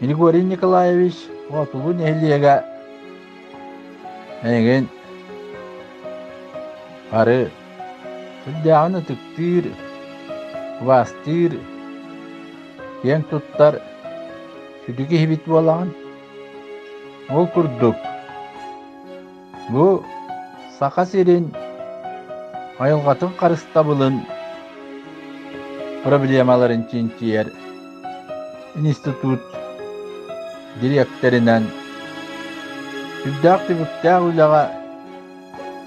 Григорий Николаевич отулу нехилиэгэ эйген ары сүлдäҕини тыктыыр, убастыыр, кең туттар сүдү киһибит буолаҕын ол курдук. Бу саха сирин айылҕатын харыстабылын проблемаларын чинчиер институт директорынан сүлдäэх түбүктээҕ үлэҕэ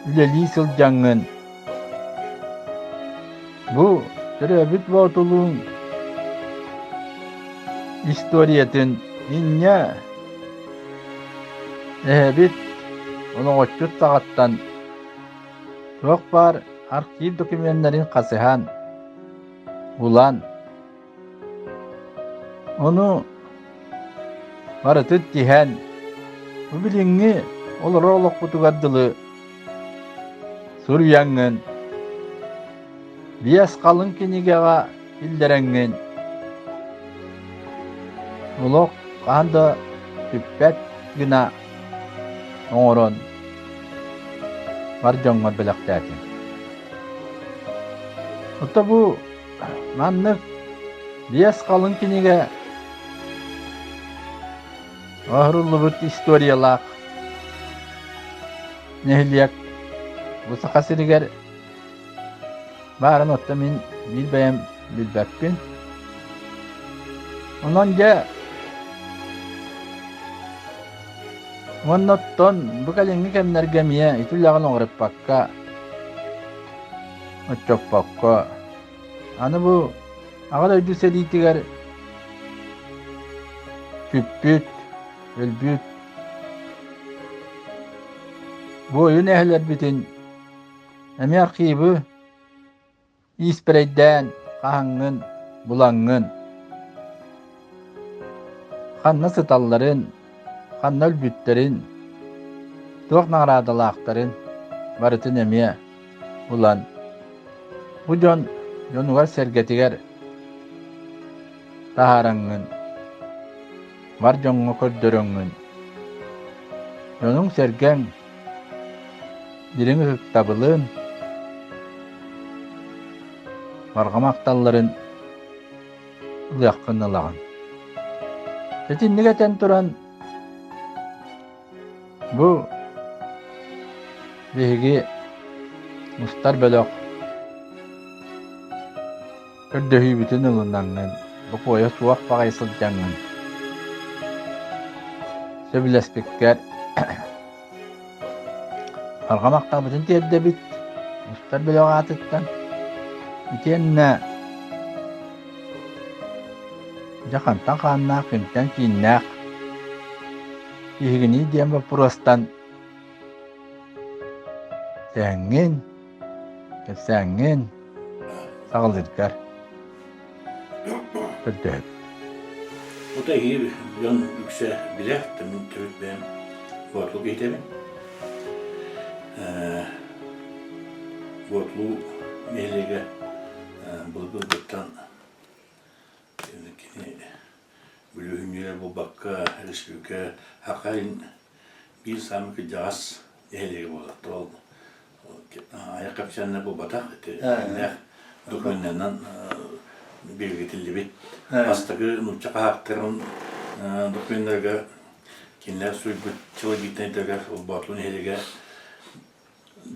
үлэлии сылдьаҥҥын бу төрөбүт боотулуун историятын инньэ эһэбит оноҕоччут саҕаттан туох баар архив документтарын хасыһан улан ону барытыт тиһэн бу билиҥҥи олоро олохпутугардылы суруяҥҥын биэс халыҥ кинигэҕэ иллэрэҥҥин олох хаанда түппэт гына оҥорон бар дьоҥҥор бэлэхтээтин. Отту бу маннык биэс халыҥ кинигэ оһуруллубут историялаах нэһилиэк бу саха сиригэр баарын отто мин билбэйэм билбэппин. Онон дьэ уонноттон бу кэлиҥҥи кэмнэргэ миэ итүллэҕин оҥоруппакка оччоппокко аны бу аҕал өйдү селиитигэр күппүт өлбүт бу ойун эһэлэрбитин эми архивы ииспэрэйдээн хаһаҥҥын булаҥҥын ханна сыталларын ханна өлбүттэрин туох наҕараадалаахтарын барытын эмиэ улан бу дьон дьонугар сэргэтигэр таһаараҥҥын бар дьоҥҥо көрдөрөҥҥүн дьонуҥ сэргэҥ дириҥ ыһыктабылыын баргамакталларын ылыаххын ылаҕын сэтиннигэтэн туран бу биһиги мустар бөлөөх көрдөһүүбүтүн ылынаҥҥын бу куойа суох баҕай сылдьаҥҥын сөбүлэспиккэр баргамактабытын тиэрдэбит мустар бөлөөх аатыттан итиэннэ жакантан хааннаах күнтэн кииннаах киһигинии диэн баппурастан сээҥҥин кэпсээҥҥин саҕылыргар көрдөһөбүт. Ota iyi yon yükse bile demin tüyük benim bortlu giydemin. Bortlu nehlege bulguldan kini bülühümüyle bu bakka respublika hakayın bir samik jaz nehlege bulaktı oldu. Ayak kapçanına bu batak ne dokumenlerden belgetildi bit. Astagı nutçaka haktırın dokumenlerge kinler suybut çıla gitneydeler o batlı nehlege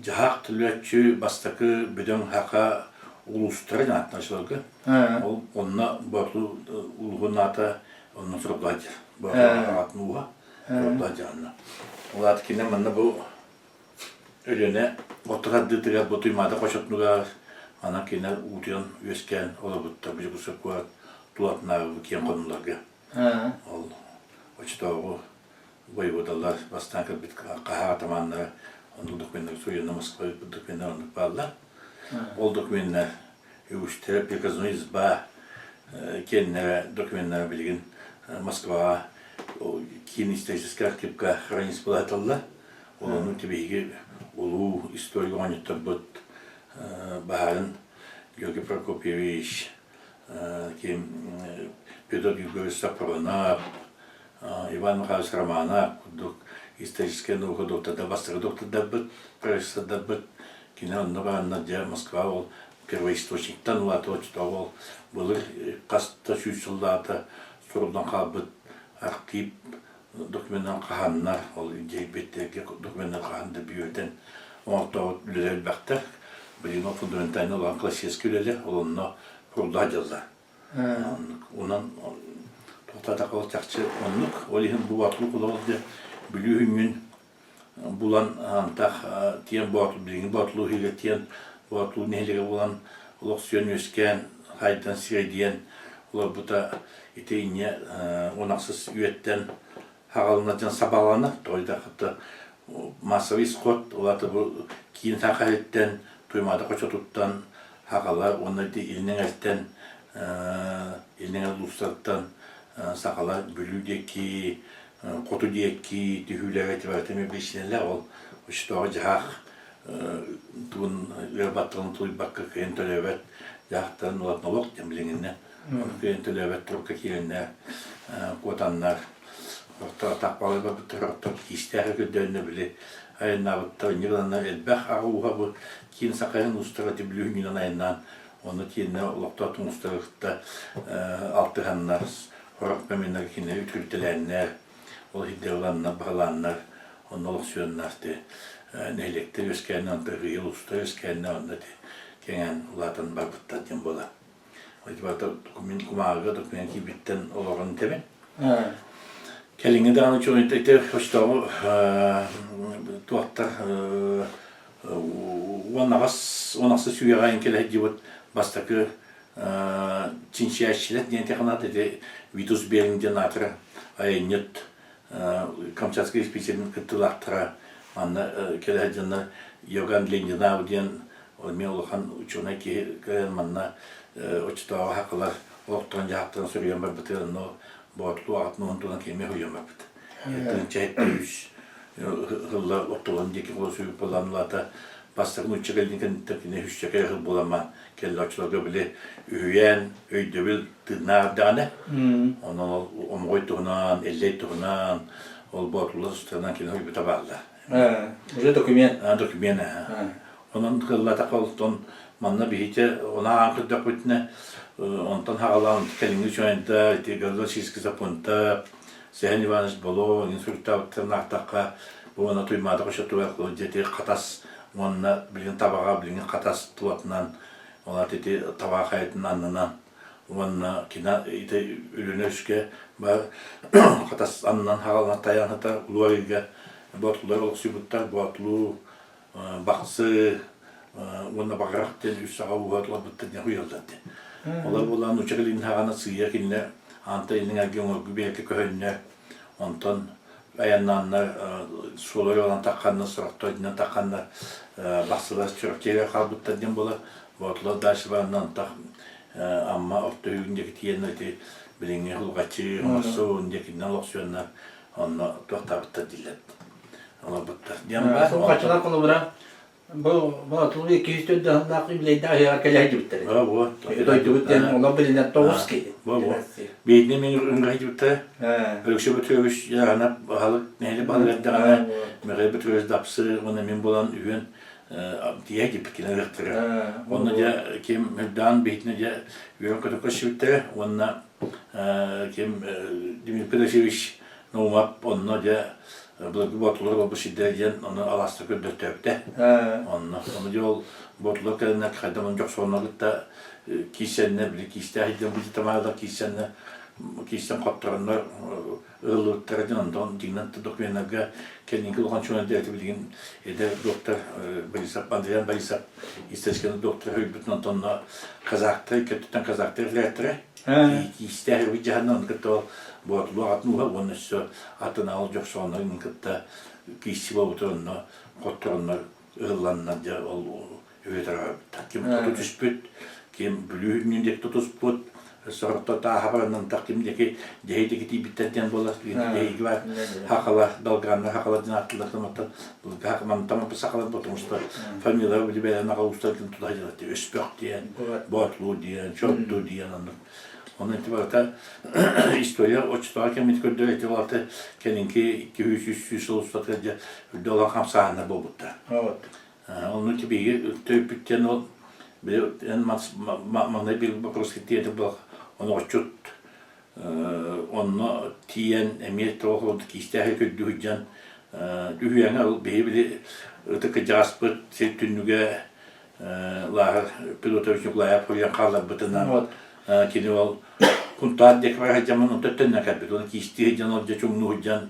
jahak tülüetçü bastaki bidon haka ulusturun atnaşılgı. Onna batlı ulgun ata ondan sonra bulacar. Batlı atnuğa bulacarına. Olat kinler manna bu ölene oturaddıtıga bu tuymada koşatnuğa ana kinler uğutuyan üyesken olabutta bir kusakua tulatnağı kiyen konularga. Ol açıdağı voyvodalar bastanka bit kaha tamanlara onu dokumenler suyuna Moskva dokumenler onu bağlar. Ol dokumenler yuvuştere priказной изба kenlere dokumenler bilgin Moskva o kin исторический архивка хранить булаталла. Onun tibihi ulu историю anıtabut Baharın Georgi Prokopyevich kim Pedro Grigorovich Sapronov Иван Михайлович Романов, историческая наука доктор Дабастер, доктор Даббет, профессор Даббет, кино Набанна, Москва, ол первоисточниктан улаты очтау, был каста шүйсілдаты, сұрылдан қабыт, архив, документтен қағаннар, ол идей-беттегі документтен қағанды бүйірден, оңақтауыт үлелер бәқтір, білген фундаментальный olan классический үлелер, олынна құрылда жазда. Онан тоқтата қалы тақчы онлық, олығын бұл атылық олағылды білі үңін бұлан антақ тиен бұл атылы, білген бұл атылы хеге тиен бұл атылы нелеге болан олық сүйен өскен, хайдан сирейден, олар бұта етейіне онақсыз үйеттен хағалынатын сабаланы, тойда қыты массовый исход, оларды бұл кейін тақареттен, тоймады қоча тұттан, хағалар, оны де илінің әлттен, илінің әлұстарттан, сақала бүлі декі, қоту декі, түйілер әтібәртеме бешінелі, ол ұшытауы жағақ, тұғын өрбаттығын тұлы баққа көйін төлебет, жағақтарын олатын олық демлігіне, көйін төлебет тұрқа келінер, қотаннар, тақпалы ба бұттыр, кейістері көдеріне білі, айына бұттыр, нерданна әлбәқ ағуға бұл, кейін сақайын ұстыраты білі үңінен айынан, оны кейіне ұлықта тұңыстырықта алтығаннар, қорық мәменлер кейіне үткілтіләннер, ол хидде оланнар, бағаланнар, оны ұлық сүйеннарды, нәйлектер өскәнен антығы ел ұста өскәнен онды кеңен ұлатын бар бұттатын бола. Документ құмағы, документ кейбіттен олығын темен. Кәліңі дағаны чоғынтекті қоштауы туақтар онақсы сүйеғайын келі дейбіт бастақы чинші әшілет дейін теканады де Витус Беринден атыры айынет Камчатский специалин күттілақтыра манна келі әдіні Йоган Ленинау дейін мен олыған ученый кейін манна очтауы хақылар олықтығын жағаттығын сөрген бар бұтырын Boğatlı ağatını ondan kemiğe huyum yaptı. Yettiğin çayette yüz hılla otuğun deki kolu suyup olanlarda bastığın uçak elinin tekine hüşçeke hıl bulama kelle açılarda bile üyen, öydöbil tırnağı dağına. Ondan omgoy tuğunan, elle tuğunan, ol boğatlı sustanan kene huyup tabarla. Уже документ. Документ. Ondan hılla takıldan manna bihite ona ankırdak bütüne ondan hağalan kelini çoğunda gazda şiskisa punta Sehen Ivanoviç bolo insulta tırnaqtaqa bu ona tuymada qoşa tuğaqlı jeti qatas ona bilin tabağa bilin qatas tuatnan ona teti tabağa hayatın annan ona kina ite ürünöşke ba qatas annan hağalan tayanata luayga botlular olsubuttar botlu baqsı ona baqraqten üsağa uğatla bittin huyaldadı. Olar bulan uçakılın hağana sığıya kinle anta ilin ergen gübeyekli köhönne ondan ayanlanlar suları olan takanlar sırakta ödünen takanlar basılar çörükçeyle kalbıtta den bola botlar daşı varından tak amma orta hügündeki tiyenler de bilinge hulgaçı masu öndekinden loksiyonlar onunla tuhtabıtta dillet. Olar bıttar. Son kaçılar konu bura. Bu atılıyor 200 daha bileydi ayar kelay dibitleri. Bu. Doyduğundan ona bilinen toğuz ki. Bu. Beydine men ürünge dibitleri. Ölçü bütüyoruz yana halık neyle balıklarına mağara bütüyoruz dapsı ona men bulan üyen diye gibi kinerekleri. Onu da kim müddan beydine de üyen katıkaşı bitleri. Ona kim Demir Pedaşeviç nomap onu da bu botlar bu şiddetten onu alasta götürdü. Onu yol botlar kendine kaydaman çok sonralıkta kişilerine bile kişilerden bu tamamen kişilerine kişiden kaptanlar ırlıklardan ondan dinlen dokumenlerge kendini olan şunu derdi bilgin eder doktor Borisov Andrian Borisov isteşken doktor Hübüt'ün ondan Kazak'ta kötüden Kazak'ta ilerlere kişiler bir cehennem kıtı bu atnuha onun şu atın alacak sonların kıtta kişi oturunlar kaptanlar ırlanlar ya ol öder takim tutuşput kim blühünün de tutuşput sorta ta haberin takimdeki cehideki tibitten bolas cehigi var hakala dalganlar hakala dinatlıklarımda bu hakman tamam pasakalar batmışlar familyalar bile bana kavuşturken tutacaklar öspök diyen botlu diyen çottu diyen Onun itibarıyla istoya o çıtlar kemik kördü itibarıyla kendinki 200-300 uluslararası dolar hamsahane bobutta. Evet. Onun gibi tüypütten o bir en mağna bir bakros gitti bak onu açıt onu tiyen emniyet oldu ki işte kördü hüccan dühüyene al bir öteki jaspır setünüge lahar pilotovçuk lahar falan kallar bıtınan kini ol kuntat dekvar hacaman otetten ne kadar onu ki işte can olca çumnu hüccan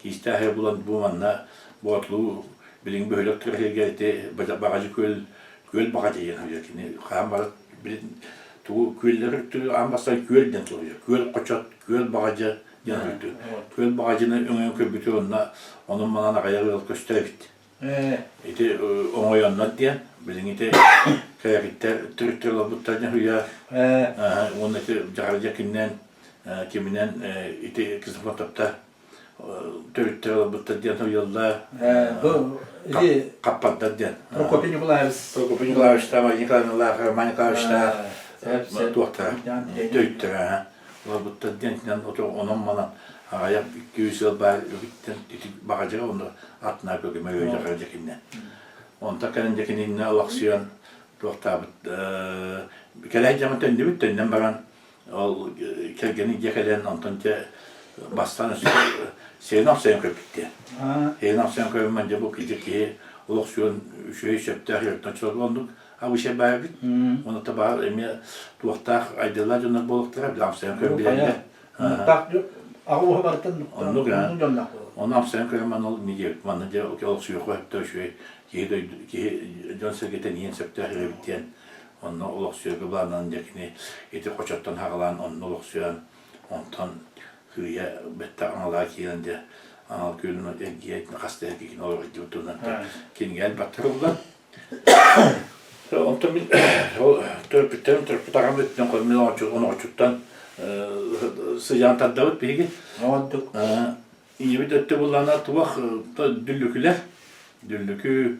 ki işte her bulan bu manna botlu bilin böyle tırhe geldi bagajı köl bagajı yanıyor kini ham var bir tu kölleri tu ambasa kölden soruyor köl koçat köl bagajı yanıyor köl bagajını öngön köbütü onun manana ayarı gösterip ite ona yanlar diye bilin ite kayakta Türkler butlarına hüya onun ite jarıca kiminen ite kısım fotoğrafta Türkler butlar diye hüyalar Bu kapattı diye Prokopy Nikolaevs. Prokopy Nikolaevs ama Nikolaevs tuhta Türkler butlar diye onun manana Hayat 200 yıl bitten bakacak onu atına köküme ölecek inne. Onda kalınca inne alaksiyon tuhta bir kere zaman tende bitten baran o kelgeni gekelen ontonca bastan sen köpütti. Sen köpümente bu ki alaksiyon şey şepter yoktan çoğunduk. Abi şey bayık. Onu tabar emi tuhta aydılar ona boluklara bilam sen köpütte. Ağu barıtın onu gönlük. Ondan sonra köyemen ol niye bana diye o suyu koyup da şöyle ki dönse geten yeni sektör biten onun olak suyu gıblarından yakını eti koçattan hağılan onun olak suyan ondan hıya bette analar kiyende anal gölünü engiyetini hastaya kikin olur gidiyordan kin gel batırıldı. Ondan bir törpütağım bitten koymayı onu açıktan sıcağın tadı peki. Olduk. İyi bir de bulanlar tuvak düllüküler, düllükü,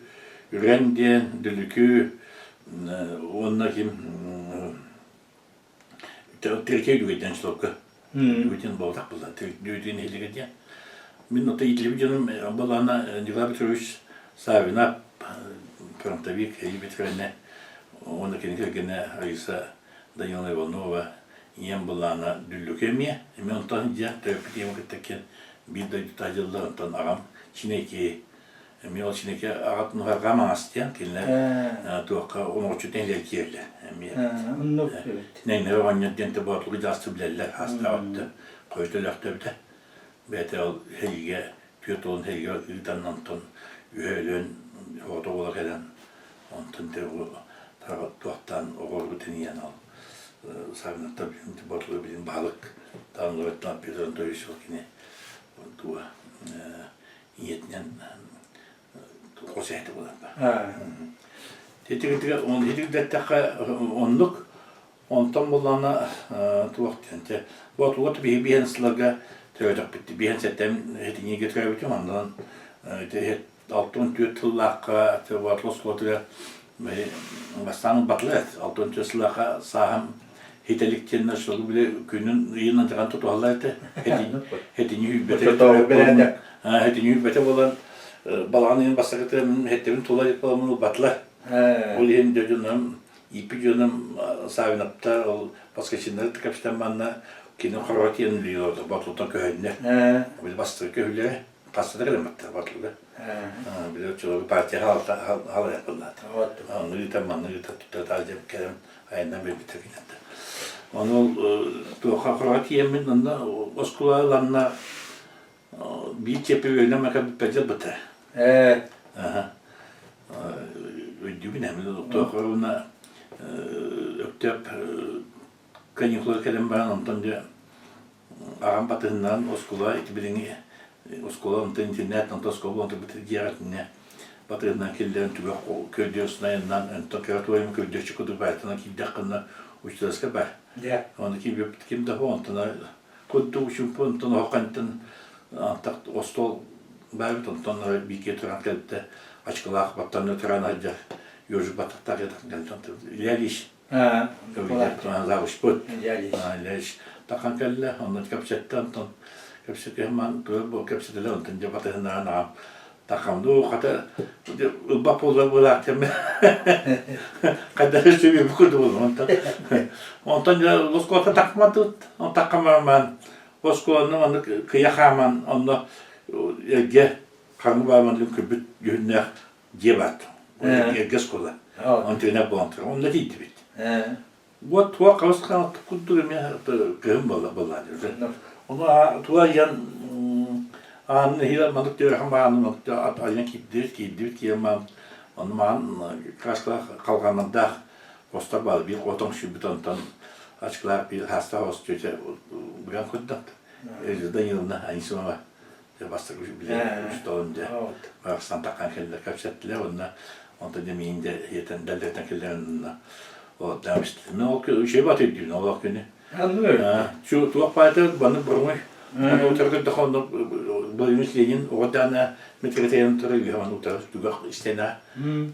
rendiyen, düllükü, onlar kim, Türkiye düğünden çılokı, düğünden bağdak bulan, düğünden heli diye. Min nota itli bir canım bulanlar Nikola Petrovich Savina, Prontavik, iyi bir trene, onda kendi gene Aysa Daniel Ivanova, yem bulanlar düllük emiye, emi ondan diye tepkiye muhtekken. Bir de tutajıldı ondan ağam Çineki emiyor Çineki ağat nuhar gamas diye kinler tuğka onu uçuten ilerkiyerle emiyor. Ne var dente batlı jastı bileller hasta attı koydular tabii. Bete helge tüyotun helge ildan ondan ühelön orada olarak eden ondan de o tuğtan oğul teniyen al. Sabit tabii batlı bilin balık tanrıdan bir dön dövüşüyor yine. Tuo yetnen kosehti bulan. Tietysti on hidutettä onnuk ontan bulana tuohtente. Vuot bihen slaga töitä pitti bihen setem heti niinkin käyvät johannan. Te altun työtlaka te vuot loskotuja me vastaan batlet altun työslaka saham hitelikten nasıl bile günün yılından çıkan tutuhallar te heti nübete olan balanın basakıtı hetlerin tuğlayıp balamını batla. Olihin dödünüm ipi dönüm savinapta başka şeyleri tıkapıştan bana kini Horvatiyanın diyordu batlıdan köyüne. Bir bastırı köyleri kastada kalemaktır batlıda. Bir de çoğu partiye hala yapıldı. Onu yutamam, tutarca bir kere ayından bir bitirginde. Onu Horvatiyanın da oskulalarına bir çepi oynamak bir pece biter. Ödümün hem de doktoruna öktep kanyıkları kalem bana ondan diye ağam batığından oskula itibirini oskula ondan internet ondan oskula ondan bitir diğerini batığından kellerin tübek köydüyorsun ayından ondan kıratoyum köydüyor çıkıdı bayatına ki dakikana uçlarıska var. Ondaki bir kim daha ondan koddu uçum ondan hokantan antak ostol bayıt ondan bir getiren geldi açıklığa battanı tren hacı yolcu batıkta geldi ileri iş Kaviyat zavuşput. Jali. Leş takan kelle ondan kapsettan ton kapset hemen bu kapsetler ondan cebatına na takamdu kata bapoza bulaktım. Kadar şey bir kurdu ondan. Ondan ya loskota takmadı. On takamaman. Loskonu onu kıyakaman onu ge kanı varmadı kübüt günler cebat. Geskola. Antena bantı. Ondan değil bit. Вот това казах, култура ми гëm бала. Она това ян хила манук төр хамбааны манук атайын киддир кияман. Оны ман крашла калганында постар бар бир отон шүбүтантан ачклар бир хаста хос чөчө буган куддат. Эжден йылына айсыма бастыр биле столунда. Барсан такан келдер капсаттылар онна онда демейинде етен далдертен келдерин o demişti. Ne oldu? Şey batıyor diyor. Allah günü. Anlıyorum. Şu tuğ payda bana burmuş. Onu oturdu da onu bölümüş leyin o da ne metreten duruyor. Onu oturdu tuğ istene.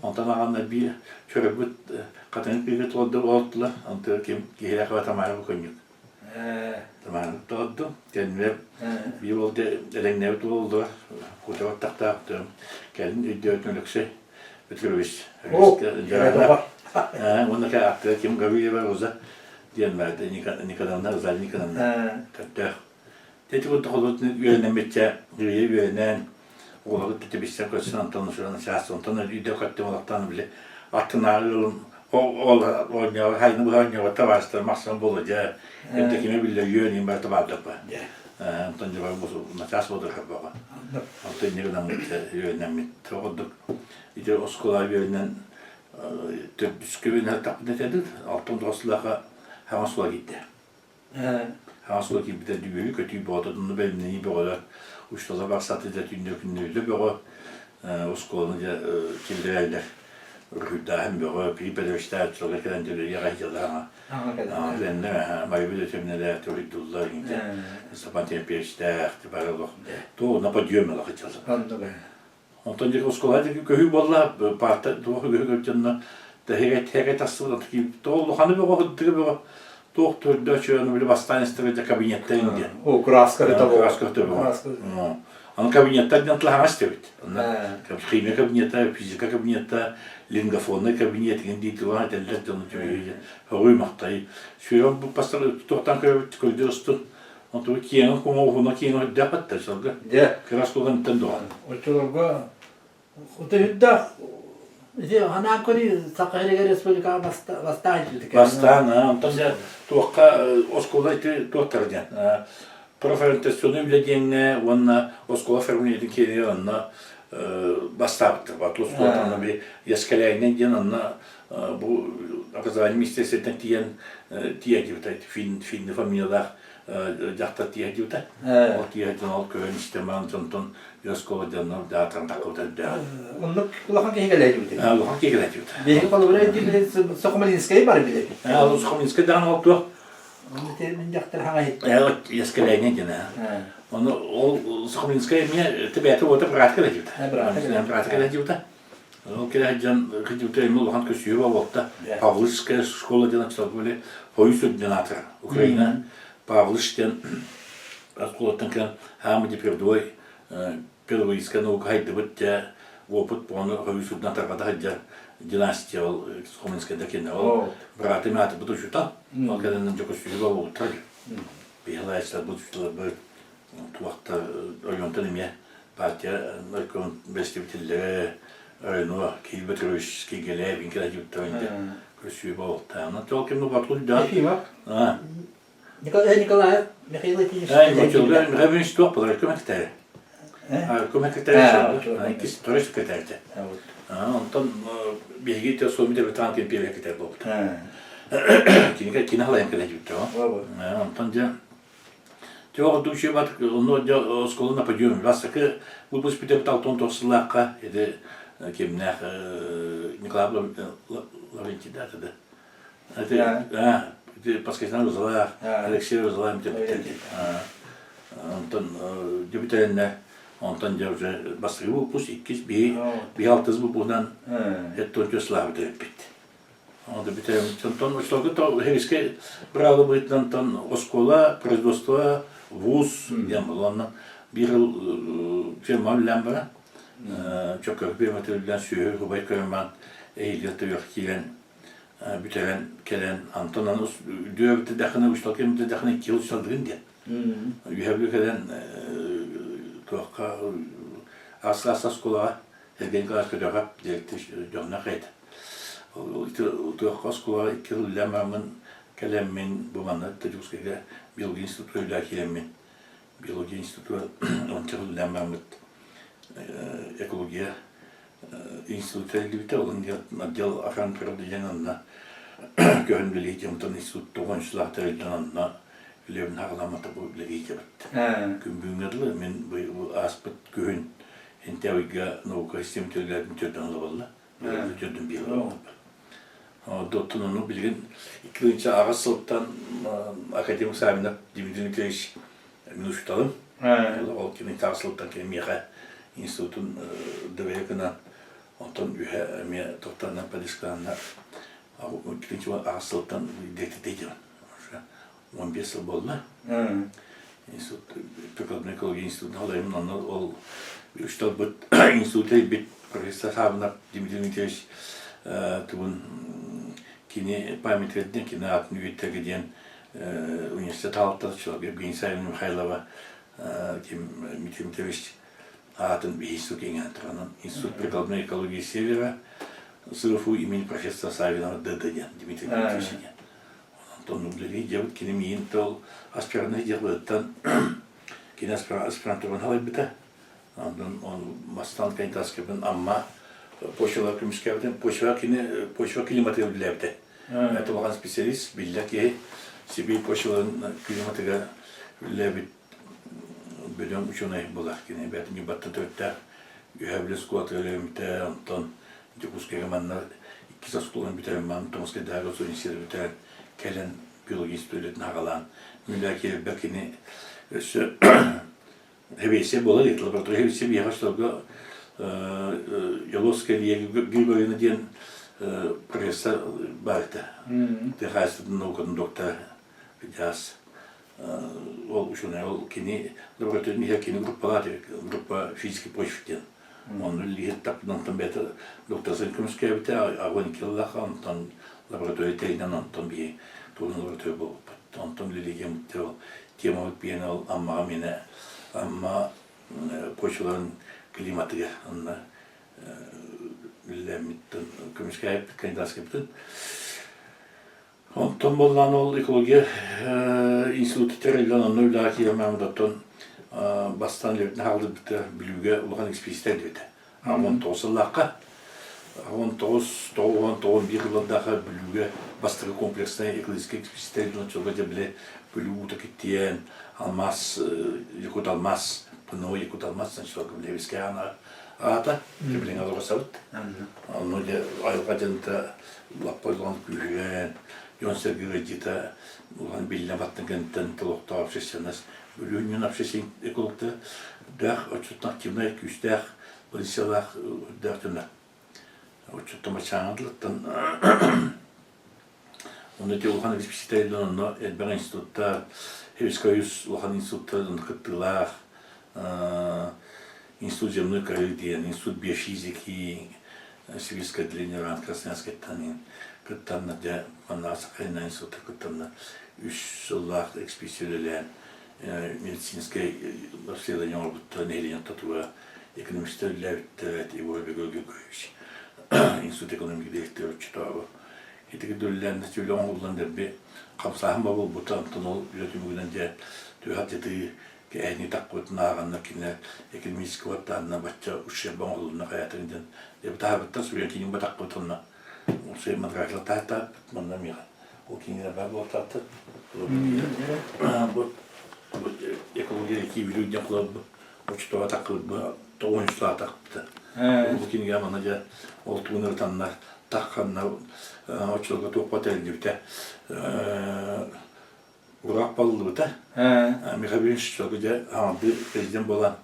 Ondan anla bir şöyle bir kadın bir oldular. Ondan kim gele kava tamam bu konu. Tamam oldu. Kendine bir oldu elinde oldu. Kutu taktı. Gelin dördünlükse bitirmiş. O. Onu kağıttı kim gaviye var oza diyen verdi Nikadan'da özel Nikadan'da kattı. Dedi bu topluluğun yönelimde yönelen oğlu dedi bir şey koysun Anton'un şuranın şahsı Anton'un yüzde kattı olaktan bile attın ağırlığın oynuyor hayını bu oynuyor tavasta maksimum bulacağı hem kimi bile yönelim var tabarda bu. Anton cevabı bu şahsı odur baba. Anton Nikadan'da yönelimde olduk. İşte o skola yönelen Tüsküvün tapıda dedi, altın dostluğa Hamaskula gitti. Hamaskula gibi de düğüyü kötüyü boğdadığını belirleyi böyle uçtaza bak satıda tündükünlüydü böyle o skolanınca kimdilerler rüda hem böyle bir pedevişler sonra kelendileri yarayacaklar ama ağırlarında mayıbı da temneler teoridullar gibi sapan temperişler böyle olur. Doğru napa diyorlar açıkçası. Ondan sonra skoladaki köy valla parta doğru görüyorlar. Heret asıldı ki doğru hanı bir o diyor doktor döşüyor böyle hastanede kabinette indi. O kraskar tabii. Kraskar tabii. Onun kabinetten yanıtlar hastaydı. Kimya kabinette, fizika kabinette, lingafonu kabinette indi diyor ha derler canım diyor. Hava mahtayı. Şu bu pastor tutan koyuyorsun. Ondan kiyen como ona kiyen dapatta çaldı. De. Kraskoldan tendo. Oçolga Utehidda İşte hanan kori Sakarya Respublika vastan dedik. Vastan, ondan tuğka oskola iti tuğtarcan. Proferasyonu bile diyene ona oskola fermiyeti kiri ona bastaptı. Batlos tuğtanla bir yaskalayla diyen ona bu akazanım isteseden diye gibi de fin familyalar jakta diye gibi de. O diye canal köyün istemen canton Yoskola canım dağıtan takıldı da. Onluk kulağın kehgele gibi. Kulağın kehgele gibi. Bir kalı buraya diye Sokomalinska'yı var bile. Sokomalinska dağın oldu. Onu temin jaktır hanga hit. Evet, yaskalayın gene. Onu o Sokomalinska'ya mı tebiyatı orada pratikale gibi. Pratikale gibi. O kere can kıcıbıta emmi olan köşüyor var vakta. Pavlışka şkola canı çıtı böyle hoyusu canatır. Ukrayna. Pavlışken şkolatan kan hamidi perdoy. Первоиска наука хайда бутя опыт поно хависудна таргада хаджа династия ол Сохомлинская дакена ол браты маты буту шута ол каденен жокос жуба болтар бихлайста бутуштар бир туакта ойонтан эме партия нарком представителлери ну Киевбетрович кигеле винкела жуттанде көсүбө болтана толкем батул да Николай Михайлович. Николай Михайлович туак подалка мактар Come secretaire, che storia secretaire. Ondan bilgi de soğuk bir de tank bir yere gider bu. Kine hala kadar gitti o. Ondan da çok duşu var onu da skoluna payıyorum. Vasta ki bu bir de talton toslaka ya da kimler Nikolay Lavrenti da da. Hadi paskestan uzala, Alexey uzala mı dedi. Ondan dibitenler Ondan önce bastırıyor bu pus ikiz bir altız bu buradan et Türkiye Slav'da bitti. Onda bitirelim. Ton uçlarga to hevesке bravo buytdan ton oskola, производство, вуз, diyen bulandan bir yıl firma bilen bana. Çok köpü bir materyalden sühür, hubay körman, ehliyatı yok kilen, büteren kelen Anton'un diyor ki dakına uçlarga bir dakına 2 yıl uçlardığın diye. Yühevli kelen tohka asas kola, hergen kadar kötü direkte canına kaydı. Tohka skola 2 yıl lemamın kelemmin bu manada Tacukska'ya Bioloji Enstitüsü'yle kelemmin. Bioloji Enstitüsü 10 yıl lemamın ekologiya Enstitüsü'yle birlikte olan Adil Afan Pırdıcan'la Gönüllü Cemtan Enstitüsü Doğançılar Terlican'la Levin Harlamatı bu leviyce bitti. Gün büyümlerle men bu aspet gün Hinteviga Nauka Sistemi Töllerden Tölden Lavallı. Tölden bir oldu. Doktorunu bilgin ikinci ağız sılttan akademik sahibine Dimitri Nikolaevich Minuştalım. O kimin ağız sılttan kimin miha institutun deveyekina ondan ühe miha doktordan padişkanına ikinci ağız sılttan dektedeydim. 15 yıl oldu. Prikladna ekoloji institutuna alayım ondan ol 3 yıl bit institut'a bit profesör sahibine Dimitri Nikolaevich tubun kini parametredin kini atını üyette diyen üniversite talıkta çalışıyor. Bir insan Mikhailova kim Mitrimiteviç atın bir institut engeltiranın institut prikladna ekoloji seviyre sınıfı imeni profesör sahibine dedi diyen Dimitri Nikolaevich diyen. Ondan dolayı cevap kini miyin tol aspiranı cevaptan kini aspiranturun halay bite. Ondan mastan kayın taskıbın ama poşalar kümüskevden poşa klimatı bilevde. Evet olan spesialist billah ki Sibir poşaların klimatı bilevit bölüm uçunay bular kini betim battı dörtte ühebles kuatrelemte ondan Cekuskeramanlar 2 saskulan bitereman Tomska Dağısı Üniversitesi biteren kelen bioloji enstitüsü'nün hagalan mülaki belkini hevesi bolar et laboratuvar hevesi bir yavaşlarga Yoloska diye Grigoriyna diyen profesör vardı. Tehası'nın okudun doktor Gıcas. Ol şuna ol kini laboratuvarın her kini grupa fiziki poşfitten. Onu lihet tapıdan tam beter doktor sen kümüskevite ağın killah ondan laboratuvarı teyden ondan bir tuğun laboratuvarı bu. Ondan liligem temalık bir ol ama poşların klimatıga onunla lemitten kümüskevite kandidaskepten. Ondan bolan ol ekoloji institutu terelden onu ülaki yamamdatton bastan levden halde bitti bilüge ulan ekspedisler dedi. Avon toğusallakka avon toğun bir yıldan daha bilüge bastırı kompleksine ekolojik ekspedislerden çolbaca bile bilüge utakittiyen almaz yıkut almaz bunu yıkut almaz sen şoku bile viskana ata bilen alır savut. Onu da ayılgacında lappoylan güven Yonsa güvecita ulan billen battın kentten tolokta obsesyonaz bölünün obsesyon ekologda dağ açıtnak kimler küstağ polisiyalar dağtına açıtma çağırdıktan onu da ulan bir siteyden onu Edinburgh Institut'ta Heveskayus ulan Institut'ta kıttılar Institut Zemlik Kareli diyen Institut Biyofiziki Sibirska Dlenya Rand Krasnyansket'ten Kıttanla da bana sakayna institutu kıttanla 3 yıllık ekspedisiyonel medicinske расследование опыта нелинен татуа ekonomistlerle evet İbo'ya bir gölge koymuş. İnstitut ekonomik direktörü çıtava. Etiki döllerinde söyle onlardan bir kapsahım babul bu tanıtın ol üretimi gününce tühat yediği ki ehni takvutuna ağanlar kinler ekonomik kuvvetlerine başça uşşe bağlılığına hayatından bir tahabbıtta söylüyor ki bu takvutuna o şey madrasla tahta bundan mı o kinler ben bu tahta bu ekolojideki bir yapılar bu çıtava takılıp bu doğunçluğa takıptı. Bu kinler manaca oltuğunu tanlar takkanlar o çıtava topat elinde bite Urak balığı da. Mikhail'in şişleriyle bir prezident olan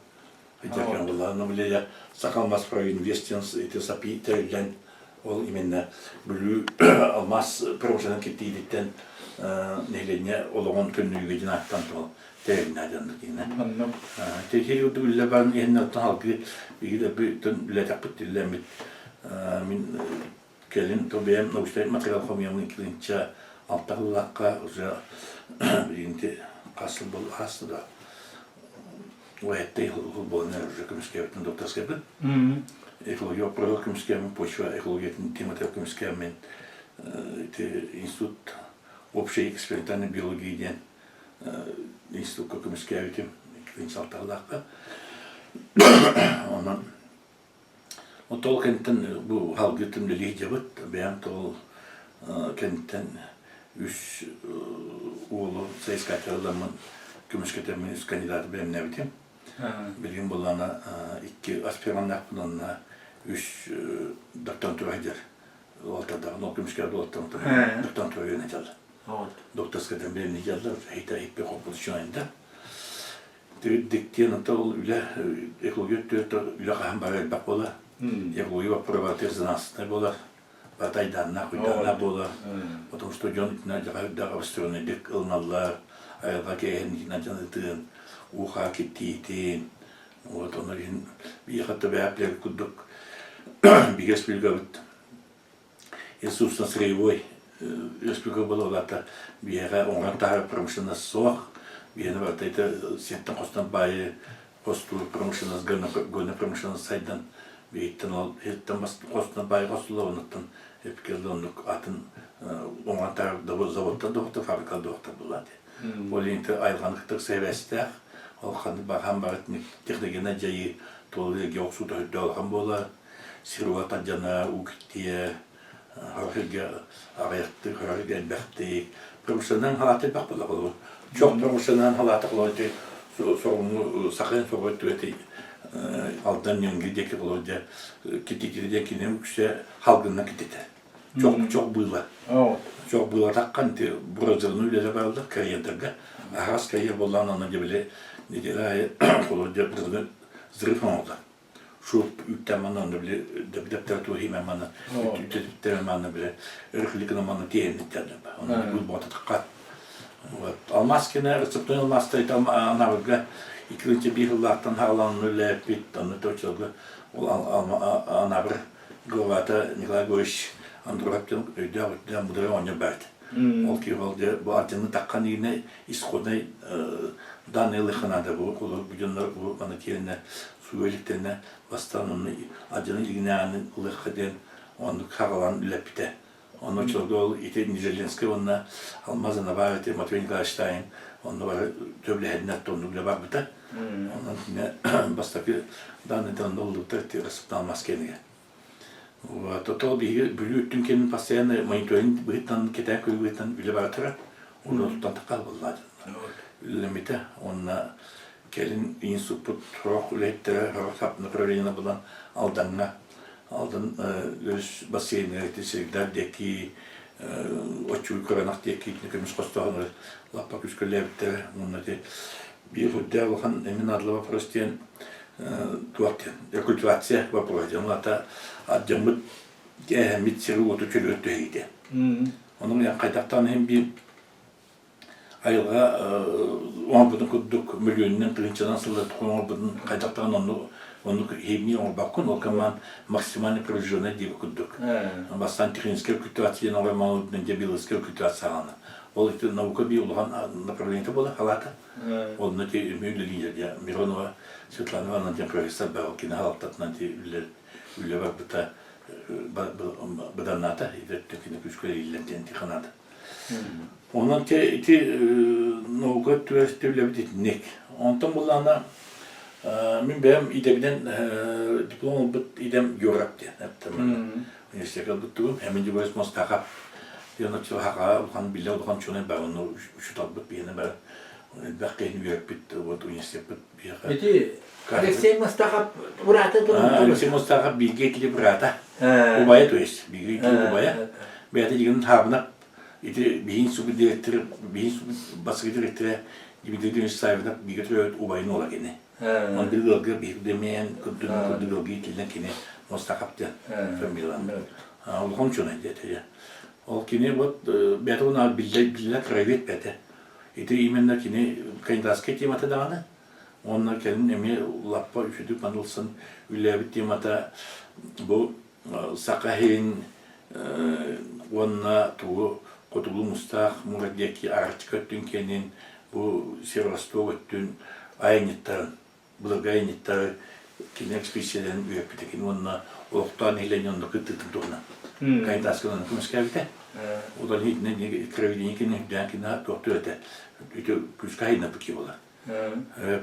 Hıcakan Allah'ın bile sakalmaz proje investiyons eti sapi terden Ол именно бүлүү алмаз промышленный китидиттен нелене ологон көннүгү жинаттан тол теринадын дигне. Техи удулла бан эннаттан халкы биге бүтүн билетапыт дилемит мин келин тобем научный материал хомьямын клинча алтахлакка уже биринти касыл бол астыда. Уэтте болна уже комиссиятын докторскебин. Экология пророкомскебин почва экологиятын тематикомскебин институт общей экспериментальной биологии ден институт комскебин клинчалталакка. Онан отол кенттен бу халгытым лилижебит бем тол кенттен үш улу саяскатчылармын көмүскетемин үш кандидат бем небитим. Билген болана 2 аспиранттар булана 3 докторантура ортада нокумскер докторантура йөнөтөлдү. Докторская бем нежалдар хейта хиппе композиционда. Диктен тол үле экология төтө үле хам барел бак бола. Экология проватизациясы бола. Батайдан нахуйдан бола. Потому что жон на жагда стороны дик ылналар, айга кейин начанытын уха китти. Вот он один бихата бяплер кудук. Бигес билгабыт. Иисус насревой. Республика была лата биера оңгантар промышленность сох. Биена вот это сеттен костан бай посту промышленность гона промышленность сайдан биеттен хеттен бас костан бай костулонуттан эпкелдонук атын оңгантар заводта доктор фабрика доктор булат. Олинте айганлыктык себестер ол ханды бахан барытны техногена жайы толы геоксуда өдөлгөн бола. Сируата жана уктие харыга аякты харыга бахты промышленный халаты бак бола. Çok profesyonel halata kılıyordu. Sorumlu sakın soruyordu eti aldan yöngüdeki kılıyordu. Kitikide kine yüksek halkından kitite. Çok buyla. Çok buyla takkan ti Brazil'in öyle vardı kariyerinde. Ahas kariyer bolan ona bile ne diye kılıyordu Brazil zırh oldu. Şu ülkemanın onda bile deputatı himemanı, deputatı bile ırklıkın manı diyenin dedi. Ona bu bota takkan. Алмаскина рецептуен алмастай там анарга икринче бихлаттан харланны лепит аны точылгы ол анабыр Говата Николай Григорьевич Андроповтен өйдө мудроня бат. Ол киролде бу артыны таккан ине исходный данные ханада бу бүгүндөр бу аны кирене суеликтерне бастанны ажыны игнаны лыхден onu havalan лепите. Onun çoğu ite Nijelenski onunla Almaz'ına bağırdı Matveyn Nikolaştayn onunla var töble hednet tonlukla bakıda. Ondan yine bastaki danıdan oldukta reseptan maskeniye. Ve total bir bülüttün kendin pasayanı monitoring bıhıttan keten köy bıhıttan bile bağıtıra. Onu tutan takal vallahi. Limite onunla kelin insuput roh ürettere roh tapını problemine bulan aldanına Aldan öz basayınları sevderdeki oçuy koranaqdaki nekimiz qostoğunu lappa küskölebte onları bir hudda olan emin adlı vaprostiyen tuaqten rekultivasiya vaprostiyen ata adjamut ehemmit siru otu çölötü heydi. Onun yan qaydaqtan hem bir ayılğa 10 budun kudduk milyonunun kılınçadan sıldık 10 budun qaydaqtan onu hemni on bakın o zaman maksimal projeler diye kurduk. Bastan техническая культивация нормально не белорусская культивация ana. O işte nauka bir olan направление было халата. Он на те мюллери я Миронова Светлана Ивановна profesör belki ne halattan diye ülle var bita badanata teknik küçükleri illerden imtihanada. Ondan ki nauka tüvestüyle bir nek. Ondan bulana Min benim idemden diplom bit idem Europ'ta yaptım. Üniversitede gittim. Hemen de böyle mustaqab. Yani çok haqa olan bile olan çoğunun ben onu şu tabbıt bir yana ben bakayım Europ'ta o üniversite bir yana. Peki, Alexey Mustaqab burada durmuş. Alexey Mustaqab bilgili burada. Ubaya toyes, bilgili ubaya. Beyde digin tabına iti bihin subu direktör, bihin subu baskı direktör gibi dediğimiz sayfada bilgili ubayın ola gene. On bir demeyen kudu gittiğinden kine mustaqab'ta familia. Улхом чуна дете. Ол кини вот бетуна билля кровет бете. Это именно кини кандидатский темата даганы. Онна келин эми лаппа үшүдүп анылсын үлөбүт темата бу сакахин онна туу котулу мустах мурадеки артикөттүн кенин бу сервастовыттүн айниттарын благайниттары кини экспедицияден үйөппүтекин онна олуктан хиленьонду кыттытын тугуна. Кандидатскаланы кумскабите. Одан хитне кровидение кини дякина токтуэте. Үтө күскайна бики болар.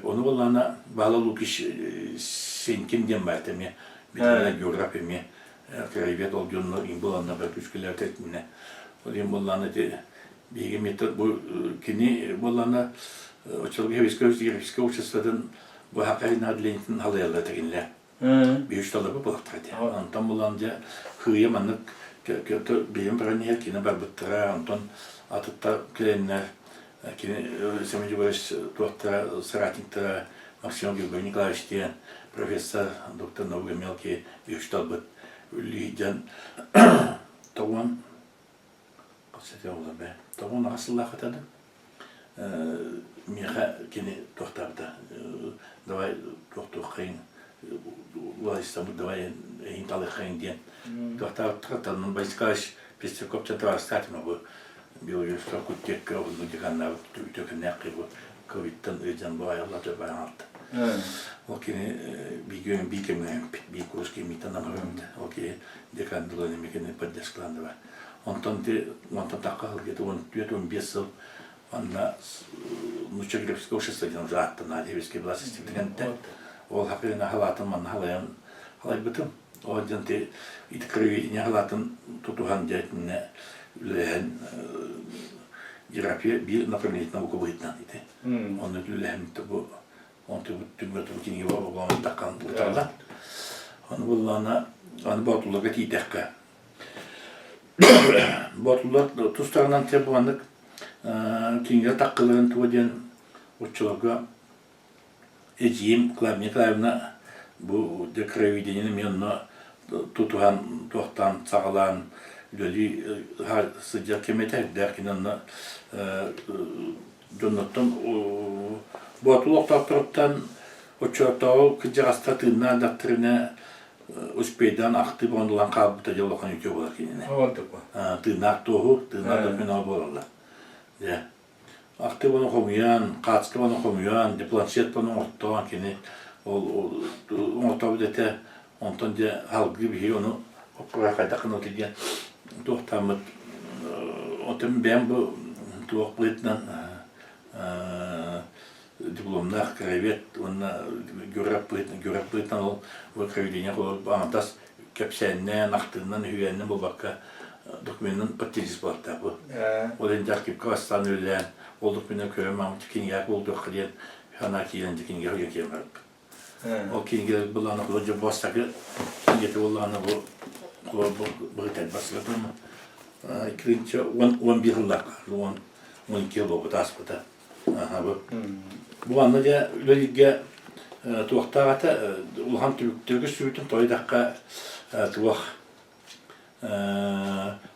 Onu bollana bağlı kış senkin diyen bahsetme, bir tane geografi mi, kraliyet olduğunu imbolanla bak üsküler tetmine. O diyen bollana de bir metot bu kini bollana açılık heviske uçuşladın bu hakikaten adliyetin halayarlar tekinler. Bir üç talabı bulaktırdı. Antam bollanca hıya manlık benim paraniye kine barbıttıra Anton atıtta kilenler. Kini semeci barış doktora Saratnik'ta Maksim Gülgün Nikolaevич diyen profesör doktor Navga Melki bir üç talbıt ülüyden tavan kaçtı oğlan be tavan asıllı hakikaten miha kini doktorda davay doktor kayın ulaştı davay intalı kayın diyen doktor tratanın başkaş psikolog çatırastatma bu biolojik fakultet olduğunu dikanlar tükenen kıybu Covid'den özen bu ayarlarda bayanaldı. O kini bir gün bir kemiyem bir kurs kemiyden anlamında. O ki dikandılar nemekini paddesklandı var. Ondan takal gitti on diyor 15 yıl. Onunla Nuçagrevski Oşası'dan zaten Nadeviski Vlasistik'ten o hakikaten halatın manna halayan halay bütün. O yüzden de itkrivi ne halatın tutuhan cahitine Lehen Girapi bir направление науковый idi. Onu lehen bu onu tümörtü kini var olan takan utarla. Onu bullana onu batulaga titekka. Batullar tustarından tebuanlık kini takıların tuvaden uçulaga ecim klavna bu dekravidinin yanına tutuhan tohtan sağlan Dedi sıcak kemeter derken anla dönüttüm bu atuluk doktordan o çortağı kıcı hastatığına doktoruna uspeyden aktif ondan kabıta yolkan yüce olur kendine. Tırnak tohu, tırnak da fena bolurlar. Ya, aktif onu komuyan, kaçtı onu komuyan, deplanşet onu ortadan kendine, o ortağı dete, ondan da halk gibi onu okura kaydakın o diye. Tuhtamıt, otem ben bu tuhbritden diplomlar kravet, ona görüp ol bu kravediğine olup antas kapsayından, aktından, hüveyinden bu bakka dokumentin patilisi baktı bu. Olan takip kastan ölen, olduk bina körüm ama tikin yak olduk diye hana kiyen tikin yak yakayım. O kiyen bulan hoca bastakı yeti olan bu Britannia basıldı mı? İkinci 11 yıllık, 12 yıl oldu aslında. Bu anlıca ülkeyi tuğaktağıta Ulhan Türk'ü sürdüm toydakka tuğak.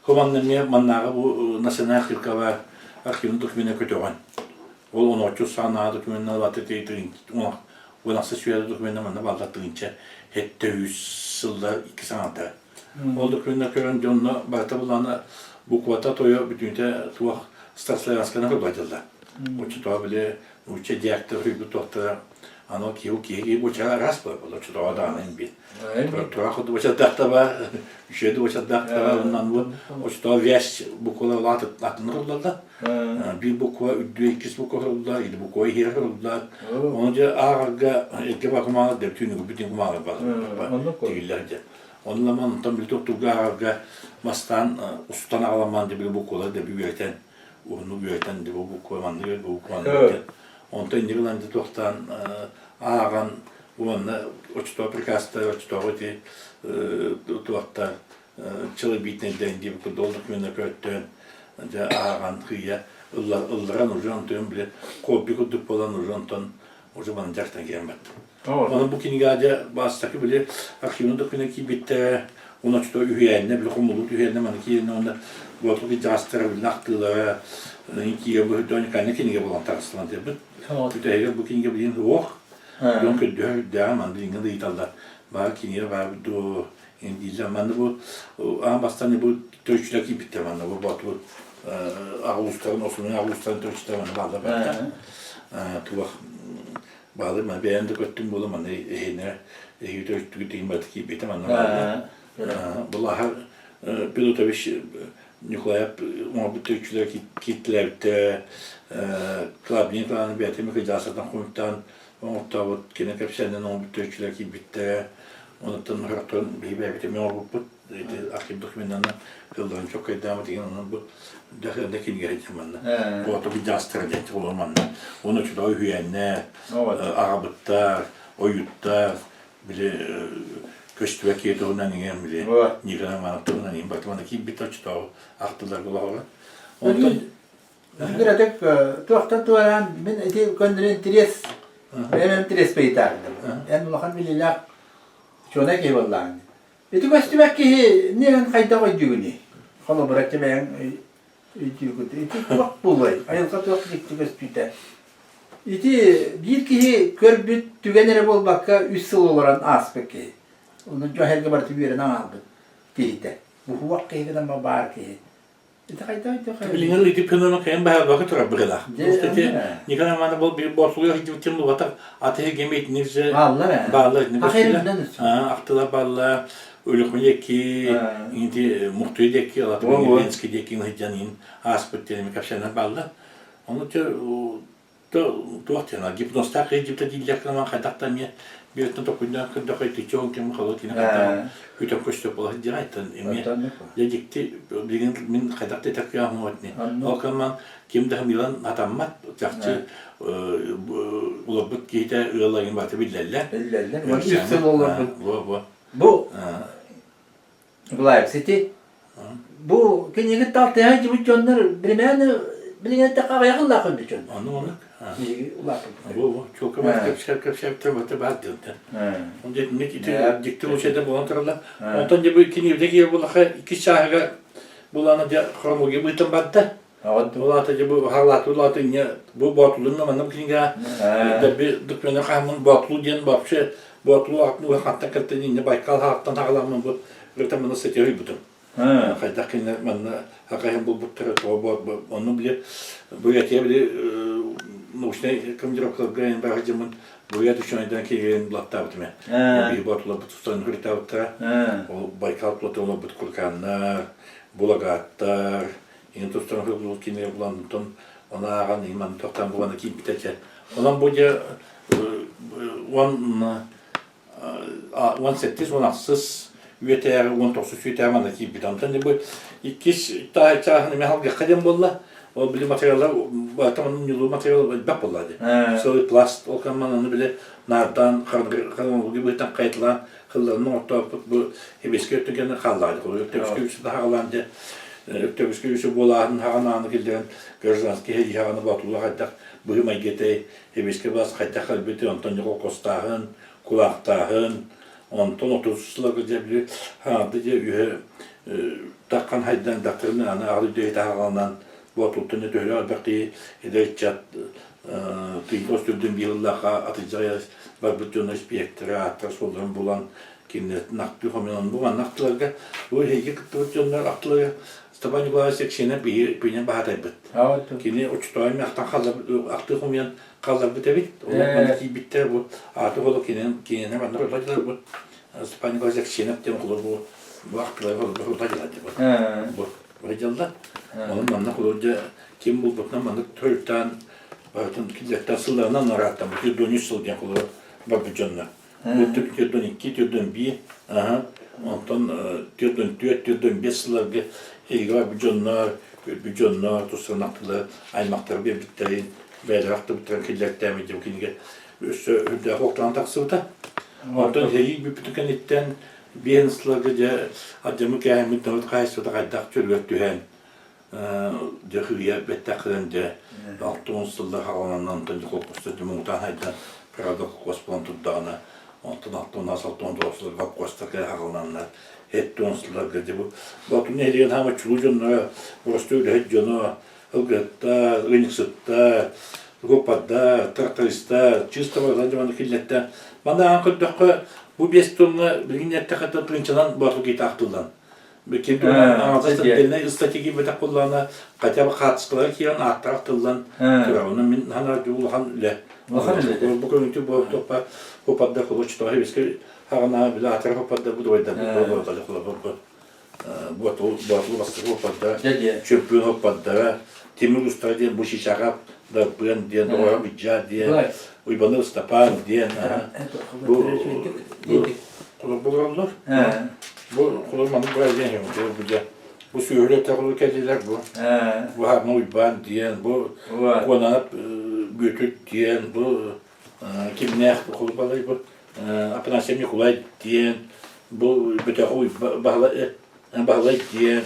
Kumanlarına mannağı bu nasyonel hırka var, akıllı dokümene kötüğün. O 13 sana dokümenler vardı deydiğin, o nasıl sürdü dokümenler manna bağlattığınca hette 100 yılda 2 sanata. Olduk günler körünce onunla barta bulana bu kvata toyu bütünce tuğ Starslayanskana hırbaydılar. Uçu tuğa bile uçu diyaktör hübü tohta ano ki uçağa rast var. Uçu tuğa da anayım bir. Tuğa kudu uçu dağda var. Üşüdü uçu dağda var. Ondan bu uçu tuğa veş bu kola atın hırladılar. Bir bu kola üddü ikisi bu kola hırladılar. İdi bu kola hir hırladılar. Onunca ağırga ilke bakımalı da bütün kumalı var. Değillerce. Onunla tam bir tuğga mastan ustan ağlaman diye bu kola da bir yöten onu yöten de bu komandı bu komandı. Ondan İngilizce tuğtan ağan onunla uçtu prikasta uçtu öte tuğta çılı bitneden diye bu dolduk mena kötü de ağan kıya ıldıran ucun tüm bile kopi kutup olan ucundan o zaman gerçekten gelmedi. Onun bu kingaca bastaki bile akşamın dokuna ki bitti Ona çıta üyeğine bile kumulu üyeğine manı ki onda bu oturup bir castara bir naktıla ki bu dönük kaynak kinge bulan taksılan diye Tamam. bu da bu kinge bilin oh donc dör devam andı inge de italda var kinge var do indi zamanında bu ambastani bu Türkçedeki bitti bana bu batu Ağustos'tan Osmanlı Ağustos'tan Türkçeden bana bağlı baktı. Tuğ bağlı ben beğendik öttüm bunu bana ne Türkçe diyeyim batıki bitti bana bağlı. Bunlar bir tabii Nikolayap ama bu Türkçeler kitlerde klabin falan bir atımı kıcasından komutan orta bu kene kapsenden o bu Türkçeler ki bitti. Ondan hırtın bir bitti mi o bu aktif dokümanlarına kıldan çok devam ediyor onun bu dakikadaki gerekçemanla. Bu tabii castıracak olmanla. Onun için o hüyenne, arabıttar, oyuttar, bile köştüvek yedi ondan inen bile. Nigran manatlarından inen. Bakın ki bir taç daha aktılar kulağı. Ondan bir atık tuhta tuvaran ben eti kondren tres. Ben tres beytardım. En ulakan bilillah şuna ki vallahi. Eti köştüvek ki ne kayda koyduğunu. Kala bıraktı ben eti bak bulay. Ayılka tuhta gitti köştüte. Eti bir ki körbüt tügenere bol bakka 3 yıl olan aspeki. Onun cahilge bartı bir yerine aldı. Dihte. Bu vakti kadar bağır ki. Eti kayda Bilinen idi pınarın kayan bahar vakit rabıgıla. İşte nikana mana bol bir borçluyor hiç bitim bu vatak atehe gemeyt nirse bağlı ne başıyla. Aktıla bağlı ölükmü yeki indi muhtuyu yeki alatı Lenski yeki hicanin aspetlerimi kapşana bağlı. Onu tuhtena gipnostak Egipte dillekleman kadaktamya bir tane topuyla kadakaytı çoğun kim kalı kine kadar hütem koştu bula diraytan emi yedikti bilgin min kadakta takya muatni o kaman kim de milan atamat jakçı ulabut kite ılayın batı billelle bu City bu kenyek tahtaya gibi jonlar birmen bilinen takaya yakınla koydu jon onu bu çok ama kapşap tırmatı baktı. Onun için ne ki dikti o şeyde bulantılarla. Ondan da bu ikinci yıl bulaha 2 şahıra bulana da kromo gibi item battı. Bulata bu halat bulata ne bu batulun ama kinga da bir dükkanı kahmun batulu diyen babşı batulu aklı hatta katını ne Baykal haktan ağlamın bu rıtamını satıyor bu. Kaydakin manna hakikaten bu tarafı onu bile bu yetiye bile nauşne komandировка gayen bahçemin bu yatı şu andan ki gayen blatta bitme. Bir batula bu tutan hırtavta. O Baykal platonu bu kurkanlar, bulagatlar, yine tutan hırtavta kine bulandan ona ağan iman toktan bu bana ki bitecek. Ondan bu ya one settis one aksız üyeteğer 19 üyeteğermandaki bir tanıtın. Bu iki daha çağını mehalga kadem bolla. O bilim materyaller, tamamının yolu materyaller bak bolladı. Sonra plast, o kamanını bile nardan, karnı gibi tan kayıtlan, kıllarının orta bu hebeski ötüken kallardı. Ötebüskü üstü daha alanca, ötebüskü üstü boğağının hağanağını kildiren, görürseniz ki hedi hağanı batulu haydak, bu hüma getey, hebeski bas haydak halbeti, ondan yok kostağın, kulaktağın, ondan otursuzlar cebli, hağadıca üye, takkan haydan daktırını ana ağlı düğü dağılanan, bu atıltığını töyle albaqti ederçat tıyfos dürdün bir yıllaqa atıcaya var bütün aspektleri atlar soldan bulan kinnet naktı hominon bu naktılarga bu heyge kıttıvıcınlar aktıları Stabani bu sekşene bir bahar ebet. Kini uçtuğum yaktan kalır aktı homiyon kalır bitebit. O manki bitter bu artık olur kini hemen oradakiler bu Stabani bu sekşene tem olur bu aktılar olur oradakiler bu. Vajalla. Onun manna kulunca kim bulduktan manna törten bakın kizekten sıllarından narahattan bu dönüş sıl diye kulur babıcanlar. Bu tip dön 2 dön 1 ondan dön 5 sıllarga heyga bücanlar tusanaklı aymaklar bir bitleri beyrakta bitiren kizekten mi kimge üstü hüdde hoktan taksıvda. Ondan heyi bir bütün etten bir sıllarga acımı kâhmet navut kayısı da kaydak çölgöt dühen. Dehüye bettaklarında altın sıllar havalandan tanıdık olmuştu. Muhtan haydan paradok kospon tuttağına. Ondan altın asal ton dostlar kapkostaklar havalanlar. etti onsuzlar dedi bu. Bakın ne diyen hama çulucunlara, burası öyle heccanı, ılgıtta, ıyniksıtta, Gopada, Tartarista, чисто var killetten. Bana ankırdıkça bu 5 tonla bilginette kadar prinçalan batı git aktılan. Kendi ağzı deline ıstati gibi de kullanan kaçaba katkılar ki an aktılan. Onu min hana julhan ile. Bu görüntü bu topa Gopada kılıç da heveski hana bile atar Gopada bu doyda bu batı bastı Gopada. Çöpün Gopada. Timur Usta diyen bu şişakap da ben diyen doğru bir ca diyen uybanır Stepan diyen bu kullanılır. Bu kullanmanın biraz diyen bu söyle takılır kediler bu. Bu harma uyban diyen bu konanıp götürt diyen bu kim ne yaptı kullanılır bu apınasem Nikolay diyen bu bütün bağlay diyen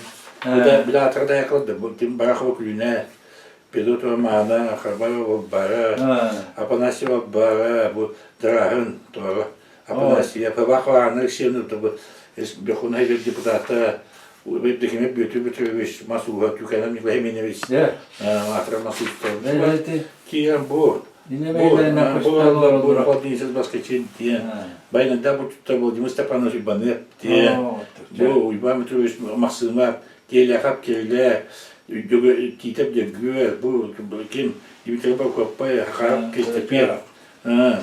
bu da bir hatırda yakaladı. Bu kim baraklı külüne Pedro Tomana, Karbaya Bara, Apanasya Bara, bu Drahın doğru. Apanasya, Pavaklar'ın ışığını da bu Bekhunay bir deputata, bir dekime bütün masuha tükenem ile hemineviş. Hatıra masu istedim. Ki bu. Bu rahatlayacağız başka için diye. Baynen de bu tutar bulduğumuz Stepanos Uyban'ı diye. Bu Uyban bütün maksımlar, gelekap gele. Kitap da güve bu kim Dimitri Bakopaya harap kestepier.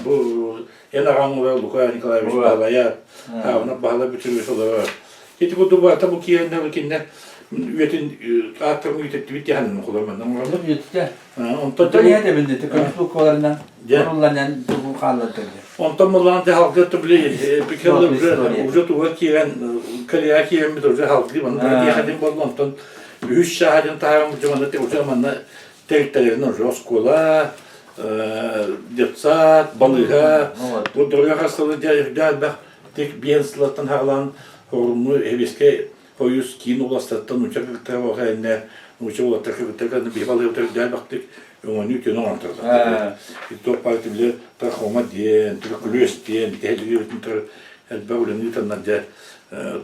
Bu en aramlı Luka Nikolaevich Balaya. Ona bağlı bitirmiş olur. Şimdi bu duvar tabu ki ne üyetin atırmı üyetti bitti hanım kullanmadan. Oğlum yuttu. Ondan da niye de bildi? Konuştuk kolarından. Onlarla bu kanlattı. Ondan mulan da halkı da bile bir kere ucu tuvar ki ben kaleye ki ben bir ucu halkı bana diye hadim bol ondan üç şahidin tarafı bu zamanla terklerin Roskola, Detsat, Balığa, bu doğru hastalığı diğer bak tek bir sılattan halan hormu eviske koyuz kin ulaştıktan uçak travağına uçak ulaştıktan bir balığı diğer baktık onu yükünü anlatırlar. İşte parti bile trahoma diye, tükülüs diye, tehlikeli böyle nütanlar diye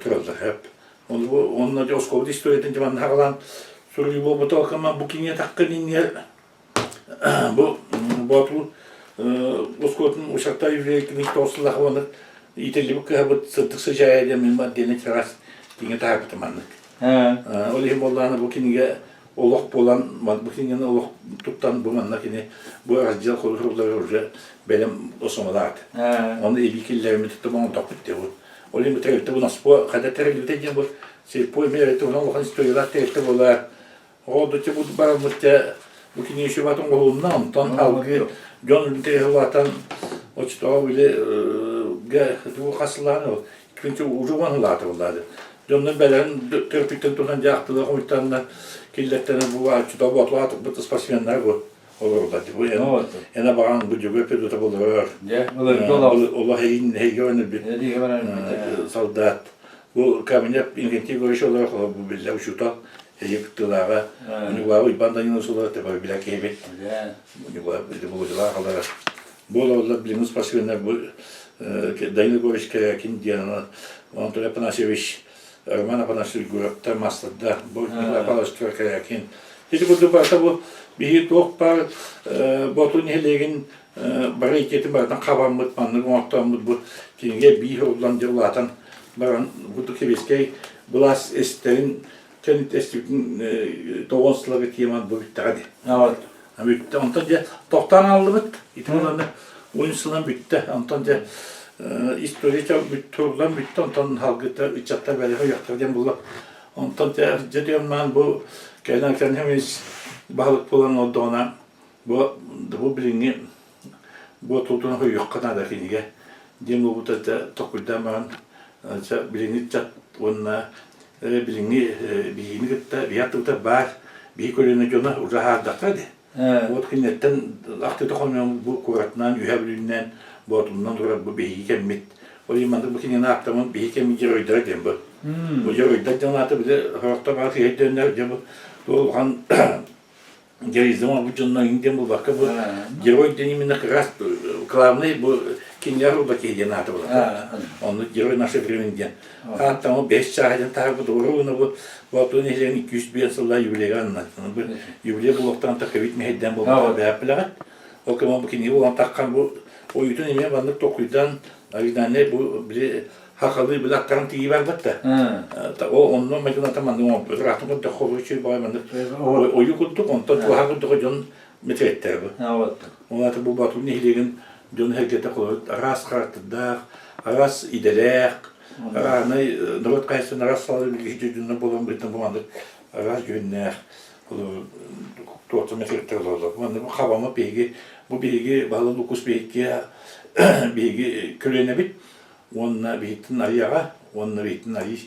turarlar hep. Onlar da Oskov'da istiyorlar zaman halan soruyu bu batalkama bu kinyet hakkının yer bu batıl Oskov'un uçakta yürüyerek tosla havanı İtalya bu kadar sıktık sıcağı demin maddeni teras diye tartışmanlık. Olayım Allah'ın bu kinyet Allah bolan bu kinyet Allah tuttan bu manlık yine bu aracılar kurulları orada benim osamalar. Onu ilgililerimi tuttum onu tapıttı bu. Olayım bu tarihte bu nasıl bu kadar tarihte bu şey bu merete onu Allah'ın istiyorlar tarihte bolar. O da bu baramıtta bu kinyet şu batın oğlundan ondan halkı John Tehvatan o çıta bile bu kasılan o. Çünkü ucuman latırlardı. John'un belen terpikten tutan yaktılar komutanlar killetten bu açıda bu atlatıp bu spasiyenler bu olurdu. Bu en bakan bu cübe pedota bulur. Allah hey görünür bir soldat. Bu kaminet ingentif görüş olarak bu bile uçuta yaptılar. Bunu var İban'dan yine solar tabi bile kebet. Bunu var bir bu da kadar. Bu oldu bildiğimiz spasiyenler bu Danilo Gorishkayakin diyana Anatoly Apanasyeviç Roman Apanasyeviç Gurap'ta Maslad'da bu Apanasyeviç'kayakin. Şimdi bu duvarda bu bir doktor Botun Helegin hareketin bardan kabanmıt manlık ortamı bu kinge bir yollandırılatan baran bu kebiskey bulas esterin kendi estikin doğansları tiyaman bu bitti hadi. Evet. Bitti. Ondan önce doktan aldı bit. İtimalarını oyuncusundan bitti. Ondan önce İstorica turdan bitti. Ondan halkıda içatta böyle yaktırdım bunu. Ondan önce diyorum ben bu kaynakların hemen balık bulan oldu ona. Bu bilini bu tuttuğunu koyuyor kanada finige. Diyorum bu da tokuydan ben bilini çat onunla bilini bilini gitti. Bir yattı da var. Bir kolunu cana uzağa daktırdı. Bu kinnetten aktı toxunyan bu kuratnan ühəblindən bu atlından sonra bu behi kemmit. O yemanda bu kinne aktamın behi kemmi geroyda dem bu. Bu geroyda canatı bile harakta var heydenler de bu dolğan gerizama bu candan indem bu bakka bu geroy denimine kras klavnay bu Kinler orada kiyden atı olur. Onu geri nasıl biriminden. Hatta o 5 saatten tarafı doğru onu bu Vatun ehlerin 200 bin yıllar yübüleye anlattın. Bu yübüleye bulaktan takıvit mehedden bulaktan beyapılagat. O zaman bu kinyi olan takkan bu oyutun emeğe bandık dokuydan ayıdan bu bir hakalı bir aktarın tiyi var battı. O onun makina tamam o rahatın da kovuçu baymandık. Oyu kudduk ondan bu hakı dokuydan metretler bu. Onlar bu Vatun ehlerin dön harekete koyup ras kartıda ras idelek Rana Nurot Kayısı'nın arasal bilgici bulan bir bulandık. Ras günler, metre oldu. Bu havama bilgi, bu bilgi bağlı 9 bilgi kölene bit. Onunla bitin ayağa, onunla bitin ayı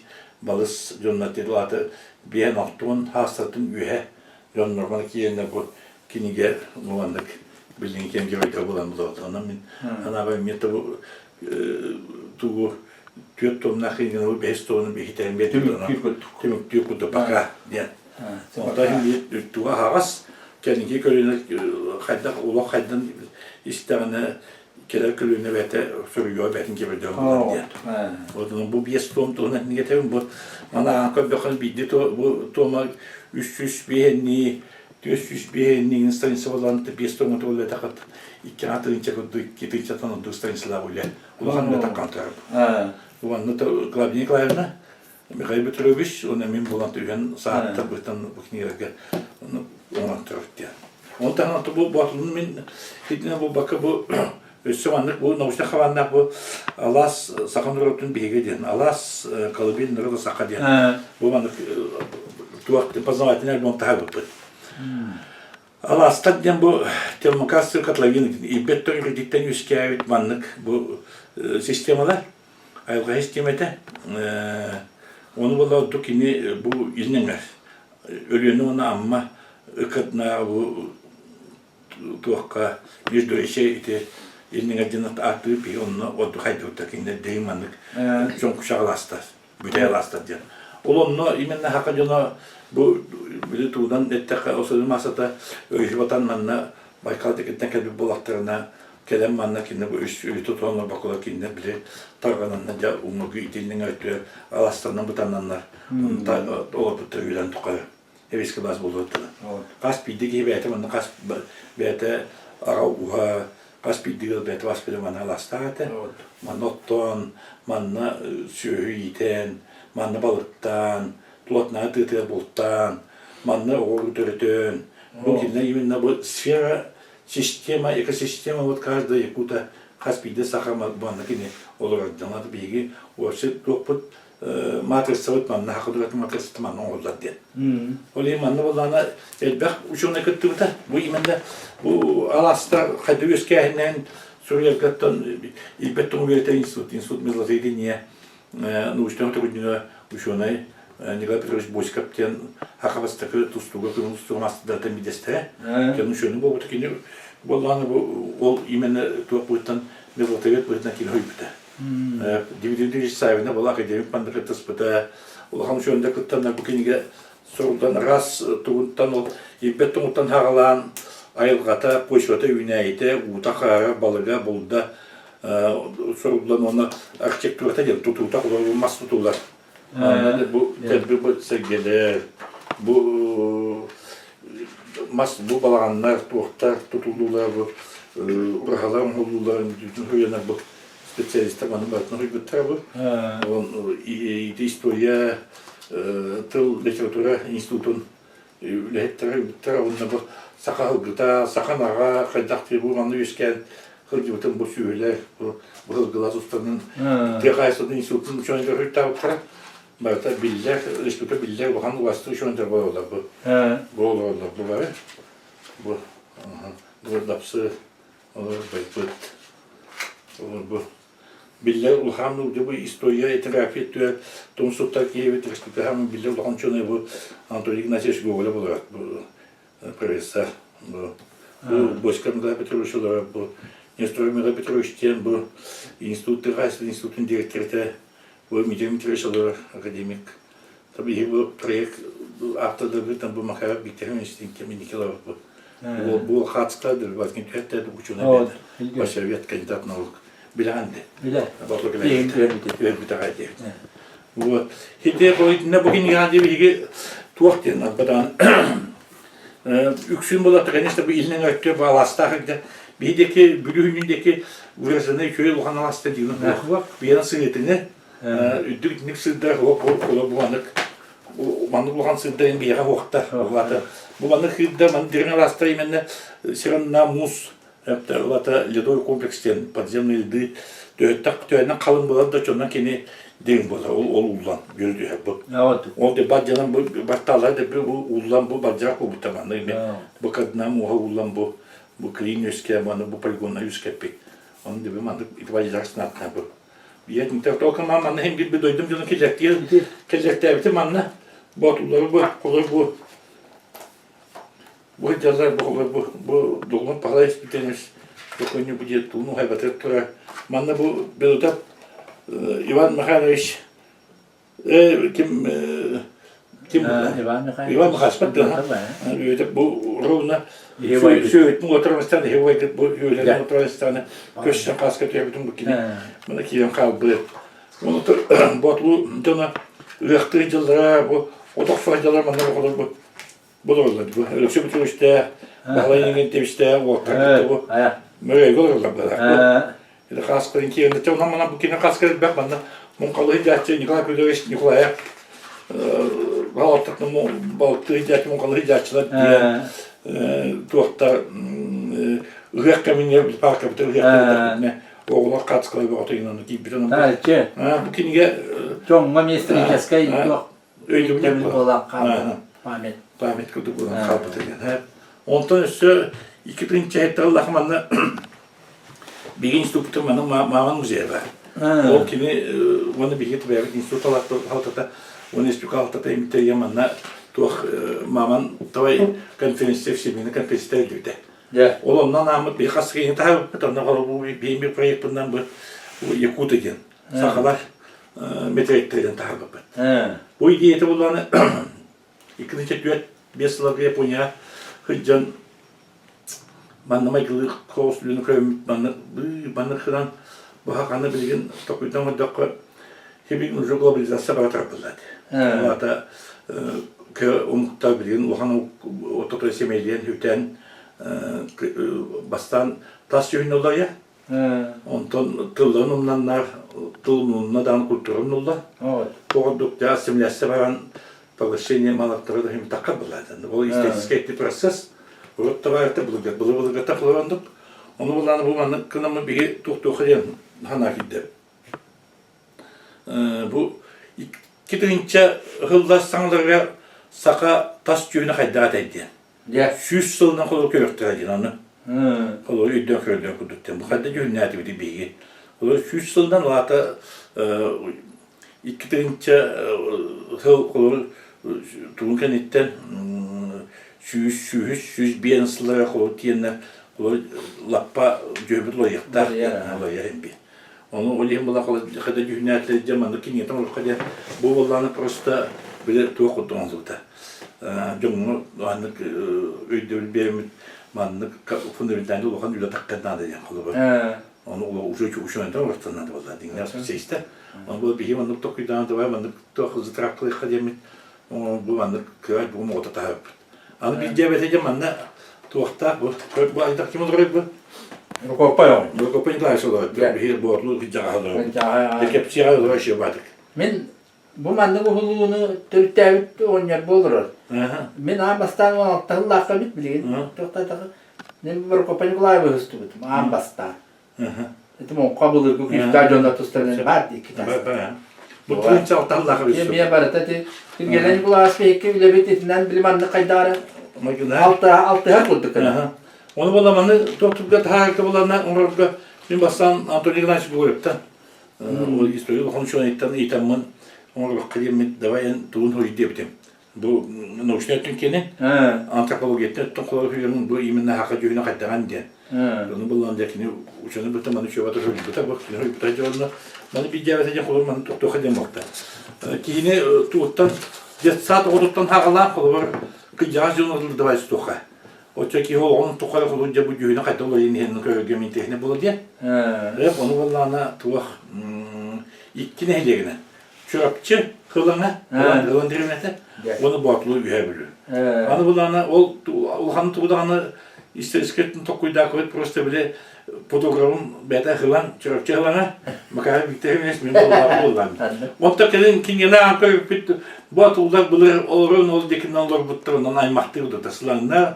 balız cennetli atı bir noktadan hasatın ühe. Yon normal ki yerine bu kinige bulandık. Bildiğin ki görüntü bulan bu da. Ana ben meta bu tuğu Türk tomnak yine o bestonun bir hiten betiyor ona. Tümük kutu baka diyen. Orada şimdi tuğa havas kendinki kölüne haydan ulak haydan istene keler kölüne vete sürüyor betin gibi diyor diyen. Orada bu beston tuğuna ne getirin bu ana ankol bakın bildi bu toma 300 bihenni 400 bihenni instansı olan bestonu tuğla takat. İki atın çekildi, iki çatan dostlarıyla böyle. Ulan ne takkan tarafı. Bu anda da klavye klavye Mikhail Petrovich onun emin bulantı üyen saatte bıtan bukniyerge onu tarafı. Ondan sonra bu batılının min hitine bu bakı bu Ösümanlık bu nauşta havanlar bu Alas sakın rotun bilgi diyen Alas kalıbin nırıda sakı diyen. Bu manlık tuvaktı pazarlatına bir montaha bu. Alas'tan diyen bu termokasyon katlayın İbetto üredikten yüzkâvit manlık bu sistemalar Ayrıca sistemete onu bulduk yine bu izinler. Ölüğünü ona ama ıkıtna bu tuhka yüzde şey ite izinler cennet attığı bir onu oldu haydutak yine deymanlık çok kuşağılastar, büteylastar diye. Olumlu imenle hakikaten bu bir tuğdan ettik o sözü masada öyle vatanlarına Baykal'daki bir bulaklarına Kelem manna kinne bu ölü tutulanlar bakılar kinne bile targananlar da umugu itilinin ötüyor Alastan'dan butananlar o bu tüylen tukar eviski baz bulurdu. Kas bildi gibi bete manna kas bete ara uha kas bildi gibi bete vas bile manna Alastate manotton manna sühü yiten manna balıktan tulotna tığtı buluttan manna oğlu törütön bu kinne yeminle bu sfera Sistema, ekosistema вот каждая якута хаспиде сахама банакине олар жанады биги осы топут матрица вот манна хакыдырат матрица манна олар ден. Оле манна болана элбек ушуна кеттүта бу именде бу аласта хадыскәһеннән Сурьякаттан илбеттон верте институт мезлозедения научного трудника ушунай Николай Петрович Боськаптен хакабастакы тустуга кымыл стурмастыда тамидесте. Кем ушуну бу такине болланы бу ол именно туапуттан мезлотевет буйтан кин хойпта. Дивиденди сайвына бола академик мандакытыс бута. Улхан ушунда кыттан бу киниге сордан раз тугуттан ол илбеттоңтан хагалан айылгата почвата үйнәйте утакара балыга булда сордан оны архитектурата ден тутута мас тутулар. Bu tedbir bu sevgiler, bu balaganlar, tuğtar, tutuldular, bu urahalar, oldular, bütün hüyeler bu spesyalistler bana bakın hüyütler bu. İstoria, tıl literatura institutun hüyütler, onunla bu saka hılgıta, saka nağa, kaydaktır bu bana yüzken hılgıtın bu sühüler, bu hılgılar ustanın, tekayasının institutun şu anda hüyütler var. Barta biller, respublika biller, bakan ulaştığı şu anda bu bu var. Bu dapsı olur bu biller ulhamlı bu istoria etrafi ettiği Tomsut'ta Kiev'de respublika hem biller ulhan çoğunu bu Anatoliy Ignatyeviç Gogol'a bularak bu profesör bu Boşka Mikhail Petrovich olarak bu Nestor Mikhail Petrovich'ten bu institutun direktörü bu Midem Treşalı akademik. Tabii bu proyekt haftada bir tane bu makale bitiren işte Nikolaev bu hatskadır. Bakın hatta bu uçuna bir başarıya kandidat naluk. Bilandi. Bile. Batı Değil, Güler. öyle Güler bir tane diye. Bu hediye koyduğunda bugün geldi bir higi tuğak diyen albadan. Üksün bulatırken işte bu ilinin öttüğü bağlastakında bir hideki bülüğünündeki vurasını köyü luhan alasta diyor. Bir yana sığıtını üddük sığıtlar bu anlık bu anlık luhan sığıtların bir yere hoğda. Bu anlık hidde man dirine alastayım enne sıranına muz yaptı. Olata Ledoy kompleksten podzemный lьды töyünden kalın bulan da çondan kendi derin boza ol ulan gördü hep bu. O da bacağın bu battalar da bu ulan bu bacak bu tamamda yine. Bu kadına muha ulan bu klin yüzke bana bu poligona yüzke pek. Onun da bir mantık itibariyle snatna bu. Bir yerin de okuma manna hem bir doydum canım kelecek diye kelecek de bitti manna. Botulları bu olur bu. Bu hediyeler bu dolma para ispiteniz. Bu konu bu diye tulunu haybatı tura. Manna bu bir Ivan Mikhailovich kim Ivan Mikhailovich bu rovna söğütün oturmasından hevaydı bu hevayların oturmasından köşeden kaska tüyebütün bu kini bana kiyen kaldı onu botlu döna ürektiri yıllara bu odak faydalar manna bu da oldu bu ölçü bütün işte bağlayın gibi işte o takıntı bu böyle olurlar böyle это хаскалин киенде те онан мана бу кине хаскал бак мана монкалы дяче Николай Петрович Николаев галаттыкны балыкты дяче монкалы дячылар диye туакта үгәккә мине паркка битер үгәккә оғлар катскалы бу отыйнан ки битен бу кинеге Жоңга местрический өйлү Temel olarak pamit. Pamit kudu bu kalpıtır yani. Ondan üstü 2000 Allah'ım bir institut manın maman müzeyi var. O kini onu bir git bir institut halkta onu istiyor halkta imite yamanna tuh maman tavay konferansiya semina konferansiya edildi. Ya. Ondan namı bir kasıkayı tabi ondan bu bir proje bundan bu Yakut egen. Sakalar meteoritlerden tabi. Bu ideyeti bulanı ikinci düet beşler Japonya hıcan manna Michael Koslun kömüt manna kıran bu hakkında bilgin tokuydan odaklı hepin ucu globalizasyon var tarafından. Hatta ki umutta bilgin ohan otokrasi medyen hüten bastan tas yönü olur ya. Ondan tıllarınlar tıllarından kültürün olur. Oldukça asimilasyon varan Повышение малактырды hem takabıladı. Bu istatistik proses. Bu tavarta bulacak tapılandı. Onu bulan bu manık kınamı bir tuhtuğayan hana gitti. Bu kitince hılda sanırlar saka tas cüğüne haydat etti. Ya. 100 yıldan kolu köktürdü onu. Kolu üdden kördü kuduttu. Bu kadar cüğüne etti bir bilgi. Kolu 100 yıldan hatta ikinci hıl kolu Turunken itten süz bir yansılara kolu tiyene kolu lappa cöbür loyakta loyayım bir. Onu olayım bula kolu kadar cühnetleri zamanında kiniyete olur kadar bu olanı prosta böyle tuğ kutunuz oldu. Cumhur anlık ödül berimit manlık fundamentalde olan üle takkadan da kolu var. Onu uçuyordu ortadan da vallahi dinler şey işte. Onu bu bir manlık tokuydan da var manlık tokuzu traklı kademit bu manlık kıray bu moda tahap. Anı bir cebete manna tuğta bu ayda kim olur bu? Kopayım. Bu kopayım klasi olur. Bir borlu bir cahada. Bir kepçiye olur şey batık. Men bu manlık huluğunu Türk'te oynar bulur. Men ambastan 16 yıllık bitmedi. Tuğta ne bir kopayım klasi hüstü bitim ambastan. Etim o kabulur bu stadionda tustanın vardı iki tane. Bu tunca Allah'a bir şey. Ya barata te gelen klasi peki bile bittiğinden bilmem kaydara. Altı her bulduk. Onu bulamanı doktorga harika bulanlar onlarga bir basan Antonio Ignatius bu yaptı. O istiyor onu şu an itamın onlarga kıymet davayan tuğun hoca diyebilirim. Bu nauşne Türkiye'nin antropologiyette tokaları bu iminle hakka cühüne kaydagan diye. Onu bulanacakini uçanı bu tamanı şu vatı hoca bu tabak bu tacanla bana bir cevap olur bana doktor demakta. Ki yine tuğuttan saat oduttan hakalar olur. Kıyaç yolunda davayız toka. O çeki onun tukara olunca bu güğüne kaydı olur yeni henüz köygemin tehne bulu diye. Hep onu vallahi tuğ iki nehirlerine. Çöpçü kılına, kılın dirimete, onu batlığı üyebiliyor. Hani bunlarına olhanı tuğda hani işte isketin tokuyda koyup prosta bile fotoğrafın beta kılan çöpçü kılana makara bitiremeyiz mi bullar. Onta kelin kingene ankara bitti. Batlılar bulur olurun oldakinden olur butturundan aymaktırdı da sılanlar.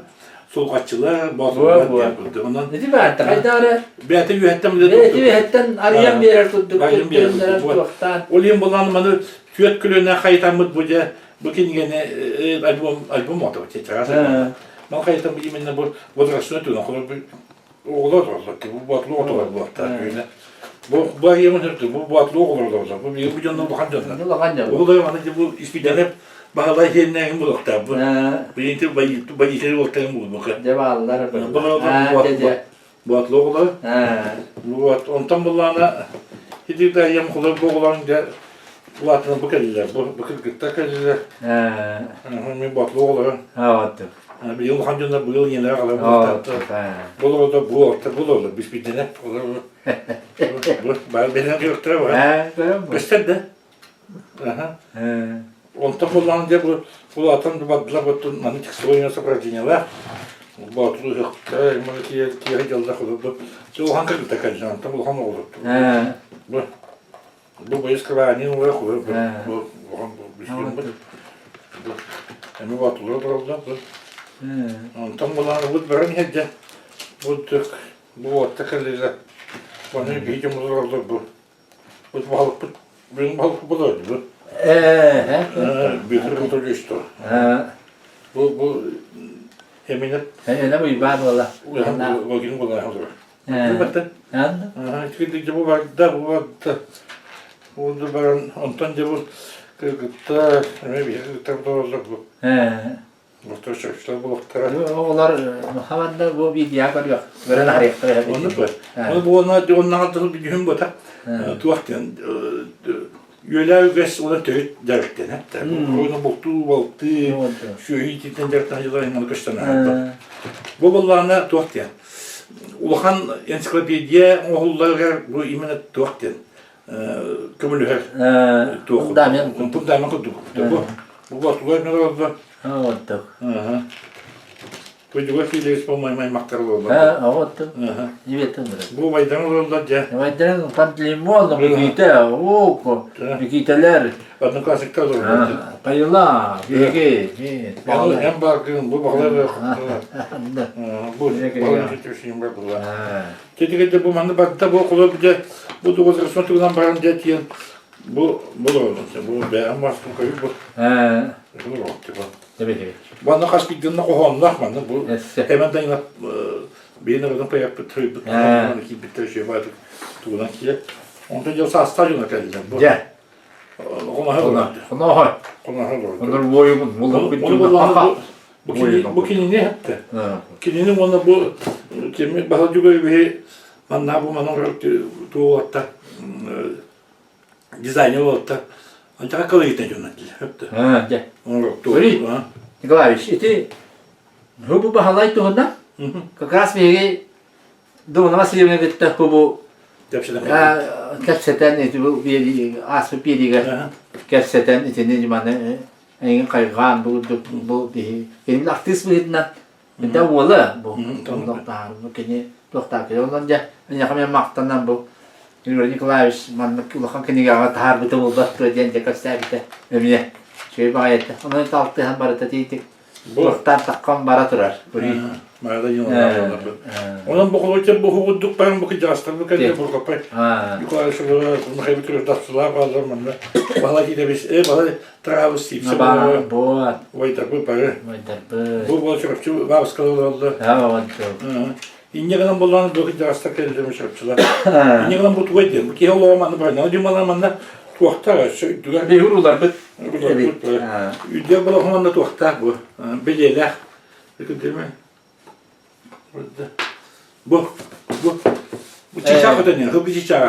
Solqatçılar, batlılar yapıldı. Ondan Ne diyeyim ben? Kaydarı. beta üyetten bile Üyetten arayan bir yer tuttuk. Olayım bulan bana tüyet külüne kayıtamıd bu diye bu kendine albüm oldu çeçarası. Ben kayıtam bu yeminle bu fotoğrafını tutan kadar bir oğlan oldu ki bu batlı otular bu hatta öyle. Bu yemin etti bu batlı oğlan oldu. Bu bir canlı bakan canlı. Oğlan bana bu ismiden hep bağlay yerine bu nokta bu. Bu yenti bayitleri ortaya bu bakın. Cevallar böyle. Bu batlı oğlan. Bu ondan bulana hiç de yem kullan bu oğlan da Latına bakıyorlar, bakıp takıyorlar. Mi batlı oğlan. Bir yıl hancında bu yıl yeniler alalım. Bulur da bu orta bulur. Biz bir tane bulur. Ben benim yoktur var. Göster de. Ondan kullanınca bu atan da battılar batın. Hani çıksa oynasa bırakınca batlı yoktur. Ki yılda kulur. Bu hangi takacağım? Tam bu hangi olur? Bu bayız kıvani olarak olur. Bu bir şey mi? Bu hem batılır da bu. Tam bulan bu beren hece. Bu takılır. Bana bir hece olur bu. Bu balık bu da bu. Bir tür tutuyor işte. Bu hemine. Ne bu ibad valla. Bu gün bu da hazır. Bu battı. Çıkınca bu var da. Oldu ben ondan cevap kırgıtta ne bir kırgıtta olacak bu. Bu çocuklar bu vakitler. Onlar havanda bu bir diğer var yok. Gören hareket var. Onu bu onlar adı bir gün bu da. Tuğaktan yöler göz ona tüyt derken hatta. Onu baktı şu hiçten derken yıllarına gösterene. Bu bunlarla tuğaktan. Ulahan ensiklopediya oğullar bu imenet tuğaktan. Kömürlüğer. Bundan kurduk. Bu batlılar ne oldu? Bu juga filis pemain makar oldu. Bu baydan oldu ya. Baydan pantlimon kita. Kitalar. Adın klasikte oldu. Kayıla. Peki. En bakın bu bağlar. Bu bağlar geçişim var burada. Ketika bu manda bakta bu kulu bir de bu 9 restorantından baran diye bu oldu. Bu beğen var koyup bu. Bu oldu bu. Tabii. Bana kaç bir günde kohanlar bana bu. Hemen de bir nereden payap bitirip ki bir şey vardı. Tuğdan ki. Ondan sonra stadyuma geldim bu. Ya. Ona boyu bu kini ne yaptı? Kininin ona bu kimi bahacı bir bana bu manor tuğatta dizaynı oldu. Ancak akıllı gittin yaptı. Ya. Николаевич, это хубу бахалай тогда? Как раз беги до Васильевна где-то хубу капсетен это был бери асфы берига капсетен это не mana anh kайган bu di ini artis begitu kita wala bu dokter begini dokter kita orang hanya kami maktan bu ini Nikolaus mana kan kini gak tahar betul betul dia jaga kita ya şey bayet onun taltıhan barata titik doktor takkan baraturar buri Mağda yıllar oldu. Onun bu kolay bu hukuk ben bu kıyaslar bu kadar bu kapı. Yukarı şurada bunu kaybediyoruz dastılar bazı zamanlar. Vallahi de biz vallahi travesti. Bu Vaytar bu para. Bu çocuk var skalı oldu. İnce kadar bulan bu kıyaslar kellemiş çocuklar. İnce kadar bu tuvalet. Bu ki hava manı var. Ne diyorlar manı? Tuğakta şey diyor. Bir hurular bit. Üdye bu manı tuğakta bu. Bileler. Değil mi? Bu çiçek öteniyor, hıbı çiçek.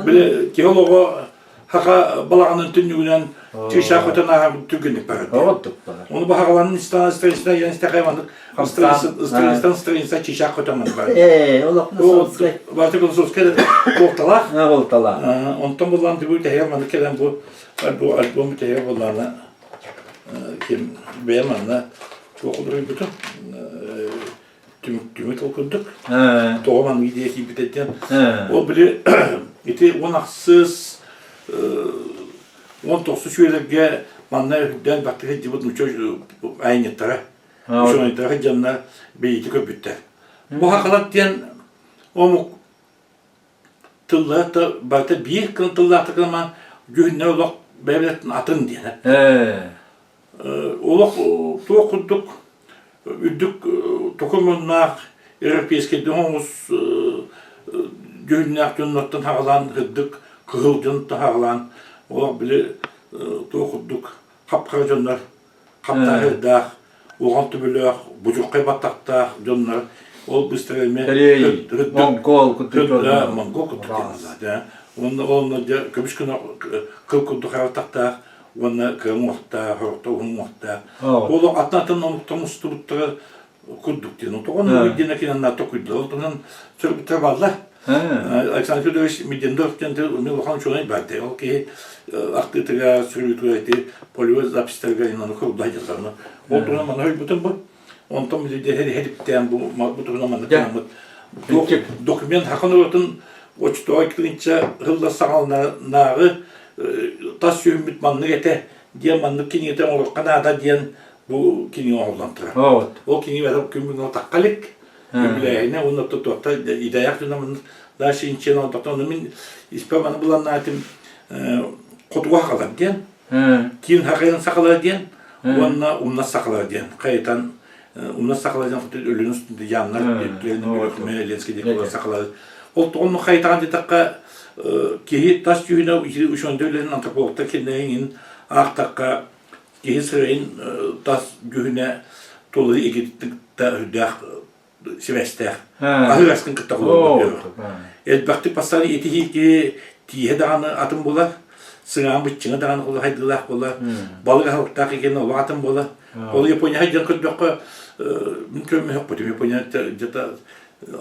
Böyle geologu Haka balağının tünüğünden tişak ötene tügünlük barıdı. Olduk bana. Onu bu hakalanın istanistan yani istakaymandık. İstanistan tişak ötemedik barıdı. Olak O nasıl? vardı konsolosken ortalar. Ne oltalar? Ondan bulan bu tehirmanı kelen bu albümü tehir bulanı kim beğenmedi. Çok olur bütün tümük okuduk. Doğuman gidiyeki biteceğim. O bile iti onaksız 19 şöyleге bana den baktı ki bu çocuk aynı tara. Şu tara canlar beyti köpütte. Bu hakalat diyen o tıllar da baktı bir kıl tıllar takılman gühünler olak devletin atın diyen. Olak okuduk. Üddük tokumunlar Europeiske dönüş gühünler cünnattan hağlan hıddık kıhılcın hağlan olak bile okuduk kapkara cünler kapta hıddak oğan tübülür bucuk kaybattakta cünler ol büstürelme Mongol kutu. Mongol kutu zaten. Onunla kömüş günü kıl kutu hayvatakta onu kırmızda, hırta, umurta. Oğlum atlatın onu tuttuğu kurduk diye. Onu midine kiyanlar tokuydu. Ondan sonra bir tavalla. Alexander Fyodorovich midinde dörtten onu bakan çoğunay verdi. O ki aktıtıga sürütüğü poliyoz zapislerga inanı kurdu hayatlarını. O dönem bana bütün bu. Ondan bir hedipten bu dönemde doküment hakkında ortun oçtu ekrince hılda sağlananları tas yümüt manlı ete diye manlı kini ete olur Kanada diyen bu kini oğlantıra. O kini verip kümün takkalık yübleyine onu tutuqta ideyak döneminde daha şeyin için oldukta onu min ispamanı bulanladım kutuğa kalır diyen kin hakikaten sakalar diyen onunla umna sakalar diyen kayıtan umna sakalar diyen ölünün üstünde yanlar etkilerini bırakmaya lenski diye sakalar onu kayıtan diye ki taş yühüne uşonda ölenin antropologta kendinin aktakka ki sırayın taş yühüne tolu egittik da hüddak sevestek ahır askın kıttaklı oldu. Elbette pasarı etihi ki tiye dağını atım bolar sığan bıççına dağını kolu haydılak bolar balık halktak ekeni ola atım bolar olu Japonya haydan kıttakka mümkün mü yok bu Japonya jata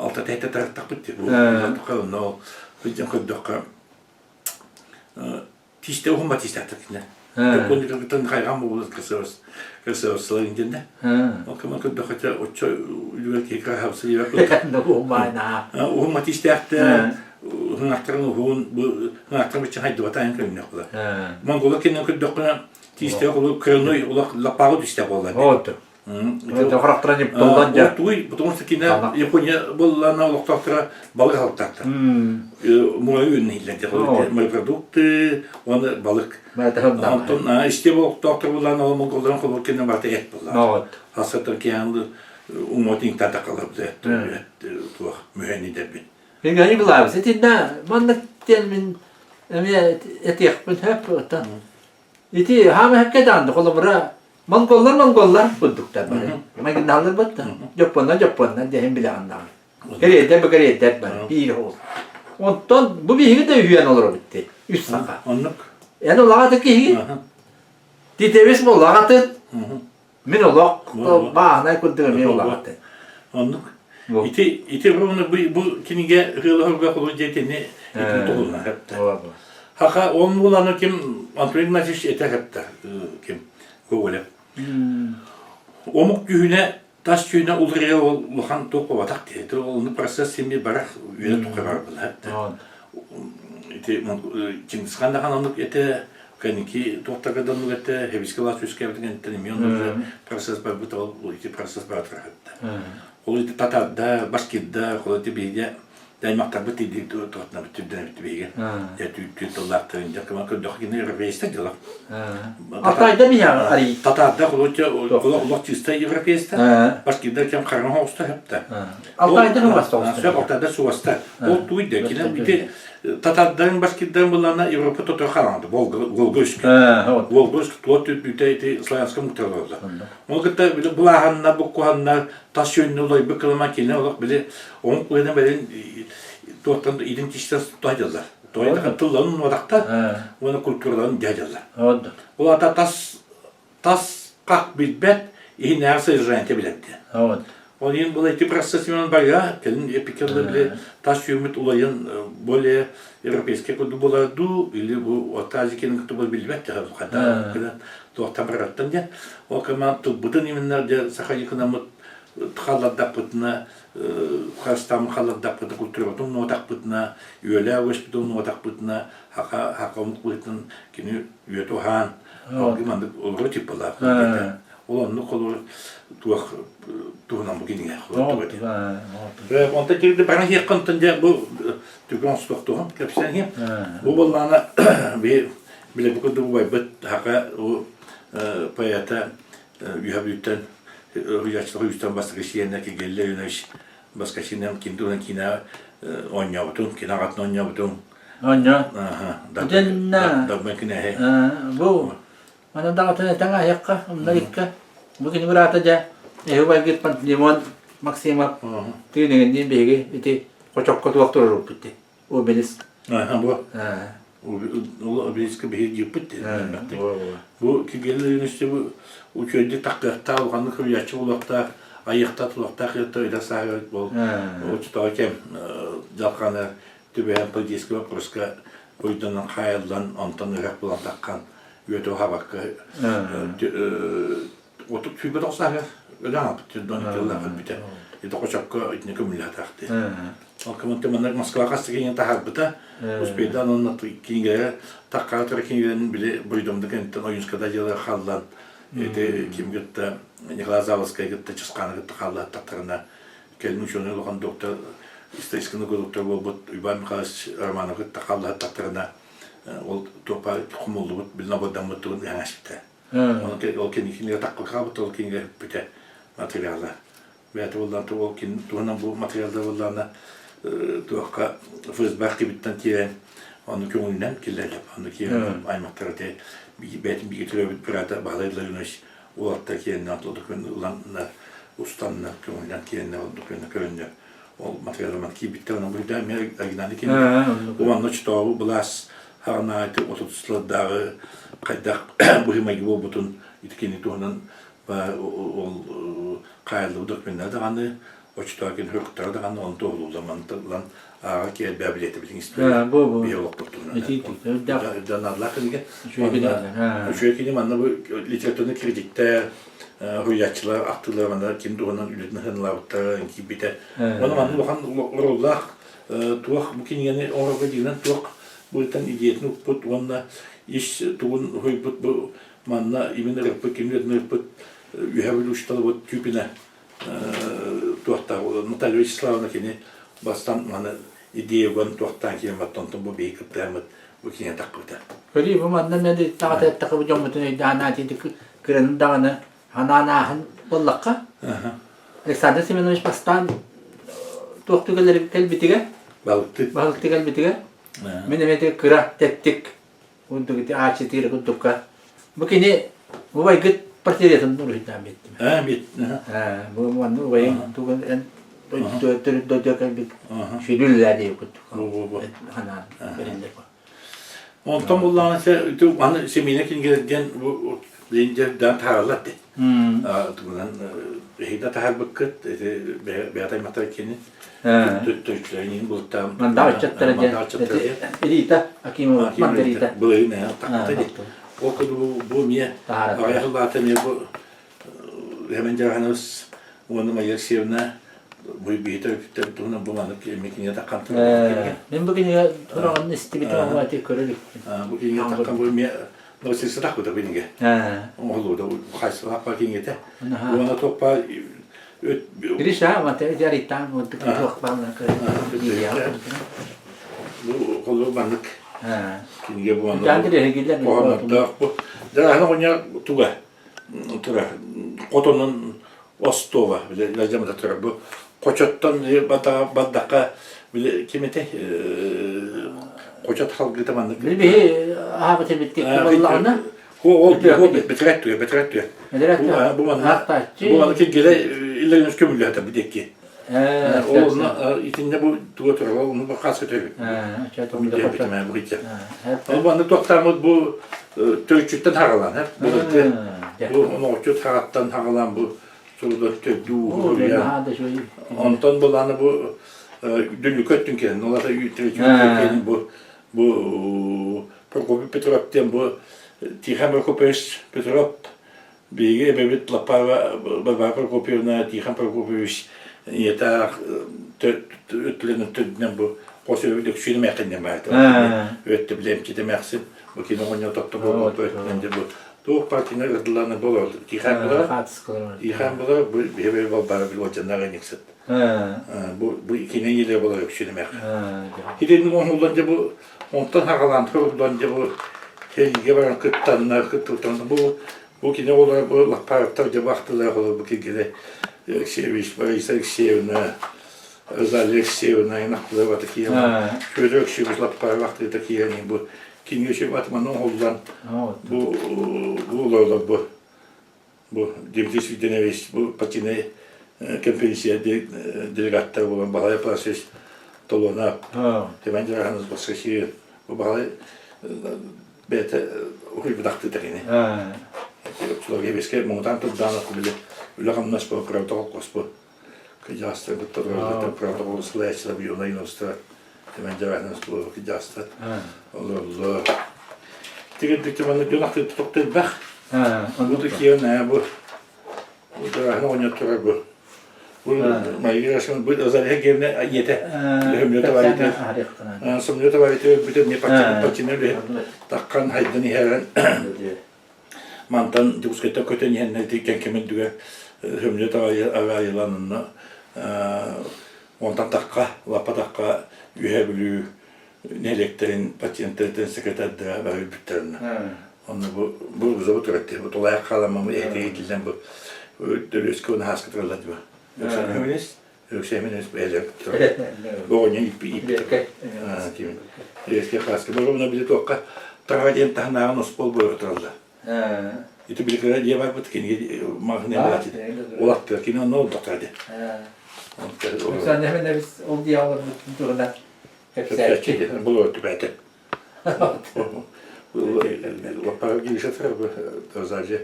alta tehte taraftak bitti bu kıttakka no hıcan kıttakka tişte ohumma tişte takine. Japonya kıttakka kaygan bu bulut kısırsalar incinde. O kaman kıttakka oço üyük ekra havsı yiyek. Ohumma tişte yakta hınaktarın hınaktarın için haydi vatan köyüne kula. Mongola kendin kıttakka tişte kulu kırnoy ulak lapağı tişte kula. Тохрахтра не толданжа. Потому что кина Япония была на локтактора балык халктактар. Муравьин нилерде морепродукты, он балык. Антон işte bu doktor bulan o Mongolların kolu kendine vardı et bulan. Hasatır ki yani umotin tata kalıptı. Tuh mühenni de bin. Peki hani bilav setinna mannak telmin etiyek bin hep ta. İti ham hep kedandı kolumra. Mongollar bulduk da böyle. Ama ginallar battı. Japonlar dehem bile anlar. Kereyde bir ol. Ondan bu bir hige de hüyen olur bitti. Üst saka. Onluk. Yani olağı ki hige. Ditevis mi olağı tı? Min olağı. Bağına kuddur min olağı tı. Onluk. İti bu kinige hırga kulu jetini itin tohulna hep de. Haka onun bulanı kim Antonin Naciş eter hep de kim. Böyle. Omuk gühüne, taş gühüne uluraya olukan toku vatak dedi. Onu proses şimdi barak üye toku var bula hatta. Çingiz Khan'da kananlık ete, kaniki tohtakadın ete, hebiskala süskevdin entenimi. Onu proses var bu tavul, proses var hatta. Olu Tatar'da, Baskid'da, olu bir Daymaktar bu dedi tohtakna bütünden bitti. Ya tüytüllaklarınca kaman köydük yine Европейste diyorlar. Altayda mı ya Ali? Tatar'da kulak çizte Европейste. Baskid'da kem karnı hosta hep de. Altayda mı bastı hosta? Sürekli ortada su bastı. O duydu ki bir de Tatar'dan Baskid'dan bunlarla Avrupa tutuyor kalandı. Volgoysk. Volgoysk tuğut büteydi Slayanska muhtarlarla. Onu kadar bile bulahanlar, bukuhanlar, taş yönlü olayı bir kılma ki ne olarak bile onun kuyudan beri doğrudan idin kişiler tutaydılar. Toyda katılların odakta, Ha. onu kulturların diyeceğiz. Oldu. Ulan da tas kalk bilbet, iyi neresi izrayente biletti. Oldu. Onun için bu eti prosesiyon var ya, kelin epikirli bile taş yümüt olayın böyle Европейский kodu buladı, ili bu otazikenin kutubu bilbet ya bu kadar doğru bıraktım ya. O zaman tıbbıdan iminler de sakayıkınamı tıkalladaq bıtına, Karstamı kalladaq bıtı kulturbatın nodak bıtına, üyele hospitalın nodak bıtına, hakamlık bıtın kini üyet ohan, algımandık olur tipalar. Olanlı kolu tuğunan bu giniye. Oldu. Ve onda girdi bana yakıntınca bu tükkan stoktuğun kapısan hem. Bu bollana bir bile bu kadar bu baybat haka o payata üyhabütten Hüyaçlı Hüyüstan başka şeyine ki geldi yöneş başka şeyden kimdi olan kina oynayabıtın, kina katın oynayabıtın. Onya. Da ben kina he. Bu. Mana da katın tengah yakka, Amerika. Bugün buraya ehubay git pan limon maksimal. Tüyünün din begi iti kocak kotu waktu rup bitti. O belis. Bu. O biriski bir yapıt. Bu ki gelir işte bu uçuydu takıkta alğanlık hüyaçı ulaqta ayıqta tulaqta qıyıqta öyle sahip bol. O tutarken jalqana tübeyen poliski ve proska uydanın qayaldan ondan ıraq bulan taqqan ötü habaqqa otup tübe doqsahı öyle yaptı donatırlar bite. Ede qoçaqqa itne kömülle taqtı. Alkamın temanlar Moskva qastı keyin taharbıta uspeydan onun kinge taqqara tırkingen bile buydumda kentten oyunskada yılı xallan ete kim gitti Nikolay Zavadskaya gitti çıskana gitti xalla taqqarına kelmiş onu olan doktor isteskini doktor bu Ivan Mikhailovich Romanov gitti xalla taqqarına ol topa kumuldu bu bilna bodan mutun yanaştı. O kenikini taqqı qabıt ol kinge bite materyallar. Ve tuğlan tuğlan bu materyalda bulanlar tuğka fızbaq kibitten tiren onu köngülden killerlep onu ki aymaktarda betim bir getiriyor bir pirata bağlaydılar yunus olatta kendine atladık ulanlar ustanlar köngülden kendine olduk köründe o materyalman ki bitti ona burada originalde kendine o anla çıtağı bulas harnayti otutusla dağı kaydak buhima gibi olbutun itkeni tuğunan ve o qaylı dokümenler de anı o çıtağı hükümdarı da anı onu doğru zamanında ağa ki elbette bileti bilin istiyor. Bu. Biyolog kurtuluna. Danarlar kılge. Şöyle ki manna bu literatürün kritikte hüyatçılar, aktılar manna kim doğunan ületine hınlavıkta ki bite. Onu manna bakan orullah tuğ bugün yani orada dinen tuğ bu yüzden ideyetini put onunla iş tuğun hüyput bu manna imin rıpı kimletini rıpı ühevli uçtalı bu tüpine tuğta Natalya Vyacheslaevna kini bastan mana ideya gon tuğtan ki mattonton bu beykip damat bu kine takıda. Kali bu mandan ne de taat takıp jomutun dana ti kırın dana hananahan bollakka. Alexander Semyonovich bastan tuğtu kelbitiga. Balıktı kelbitiga. Menemete kıra tettik. Untuk itu ağaçı tiri kutukka. Bu kini bu baygıt partiyetin nuru hitam ettim. Bit. Bu mandu bayın tuğun en Dört kalbik şidüller diye kutuk. Hanan belinde bu. Ondan bulan ise tu bana semine kingerden bu lince dan tarlattı. Tuğunan heyda taharbıkıt beatay matakini. Türklerin buluttan. Mandar çatları diye. Elita akimo mandarita. Bu ne taktı. O kadar bu miye. Ayaklardan bu hemen cahanız onu mayasıyona bu bir tabii tuğuna bulanıp kemiğine takan. Ben bugün ya Turan'ın istibiti olmadı körülük. Bugün ya takan bu miye nasıl takı da benim ge. Oğlu da kaçsa hapakin gete. Bu ana topa Giriş ha mate caritan untuk çok bana bu kolu banlık. Kinge bu ana. Jangan dia gila. Bu da hani onya tuga. Tura kotonun Ostova bile lazım da tura bu. Koçattan badaka bile kimete koçat halkı tamanlık. Bir haber bitti vallahi. O betrettiyor. Bu bana ki gele illa kömürlü hatta bir dekki. Onu içinde bu tuğ onu bu kas götürüyor. Çatı Onu da diye koşar. bitirmeye bu gidecek. Hep. Ama bana doktorumuz bu töyçükten haralan hep. Bu onu çok harattan haralan bu soruda tödüğü ya. Hadi şu. Ondan bulanı bu dünlü köttün kendin. Onlar da töyçükten bu Prokopy Petrov'ten bu Tikhon Prokopyevich Petrov bir ebevit lapava baba Prokopyevna Tikhon Prokopyevich yeta ötlerin tödünden bu Kosovo'da şunu mekanne vardı. Ötte bilem ki demeksin. Bu kino oynuyor doktor bu ötlendi bu. Doğu partine ırdılarına bol oldu. Tikhon bu bir baba bir hocanlar enikset. Bu ikine yile bol yok şunu mekan. Hidenin onulunca bu ondan hakalan turulunca bu Kelge varan kıttanlar bu ki ne olur bu lakpartarca baktılar olur bu ki gele şeymiş Barisa Şevna özellik Şevna inaklı var ki ya şöyle şeymiş lakpar vakti ki yani bu kinyo şey atmanın oldan bu olurlar bu devlet videneviş bu patine kompensiya delegatlar olan bahaya pases tolona temelde hanız başka şey bu bahaya bete huy daktı derine. Yoksullar gibi eski montan topdan akıllı. Ülkem nasıl bu protokol kospu. Kıyastı bu protokol slayçla bir yola inostra. Hemen cevahınız bu kıyastı. Allah. Tigit bana dönaktı tutuktu bak. Bu da ki ne bu. Bu da hani oynatıyor bu. Bu migrasyon bu özellikle gelene yete. Hümlete var idi. Somlete var idi. Bütün ne patine öyle takkan haydını heren. Mantan diskute köten yenne diken kimin düge hümlete var ayılanına. Ondan takka, lapa takka üyebilü nelekterin patenterden sekreterden ve bitlerine. Onu bu güzel türetti. Bu dolaya kalamamı ehdiyetinden bu dölüskü haskıtırladı bu. Yoksa hümünüz, yoksa hümünüz böyle bu oyunu ip. Eski haskı. Bu oyunu bile tokka travadyen tahnağın ospol boyu oturaldı. Itu birlikte diye var bu tkini mahne var. Olaktır ki ne oldu tadı. Sen hemen de biz o diyalog durumda hep serçe. Bu oldu bende. Lapar girişe tarafı özelce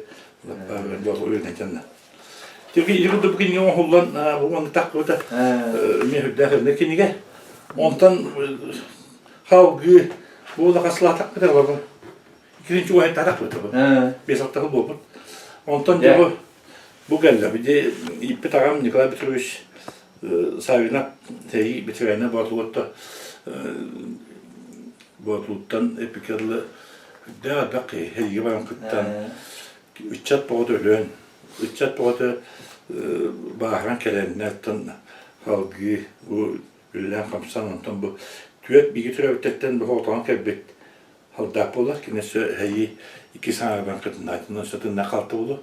lapar bu oyunu canına. Çünkü yılda bugün yol hollan bu onu takıyor da mehudda ne kinige ondan havgı bu da kasla takıyor da bu ikinci o hep takıyor da bu beş hafta bu ondan da bu geldi bir de ipi takam Nikolay Petrovich Savina teyi bitirene Batulut'ta Batulut'tan epikarlı da bakı heygi var kıttan üççat boğdu ölen üççat boğdu Bahran kelenlerden halgı bu üllen kapsanından bu tüyet bir getirevtetten bu ortadan kebet haldak olar ki nese heyi iki sanadan kadınlardan satın nakaltı olur.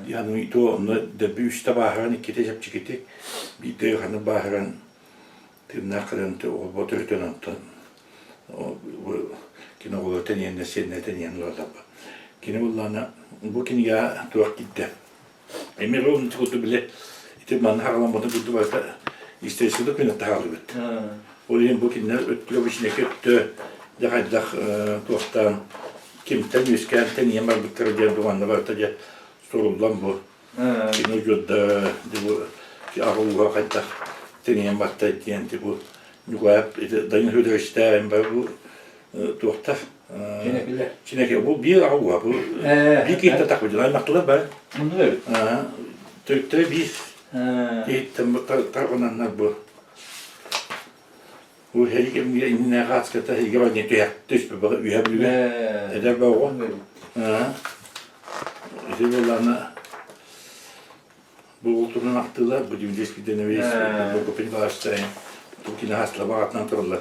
Yani ito onu da bir üçte Bahran iki tecep çıkıtık bir de hani Bahran tırnaklarında o botörten ondan bu kine olur teniyen nesen neten orada kine bullana bu kine ya tuğak gitti. Emir onun çıktı bile ite man harlamadı buldu var da isteşilik beni tahalıbet. Oraya bu kinler ötlü bir şey kötü da tuğaktan kimten yüzkenten yemar bitireceğim dumanla var da sorulan bu. Kine ucunda bu ki ağırlığa kadar teniyen battı diyen bu yukarı dayın hüdreşte bu tuğakta. Çineke bu bir ağırlığa bu bir kinte takıcılar naklı var. Türk'te bir tarafından bu. Bu heykem bir inne kaskata heykem var ne diye düş bir bakı üyebiliyor. Eder bu. İşte bu olduğunun aktılar bu cümleş bir denemeyiz. Bu kopin bağıştayın. Türkiye'nin hastala bağıtından torlar.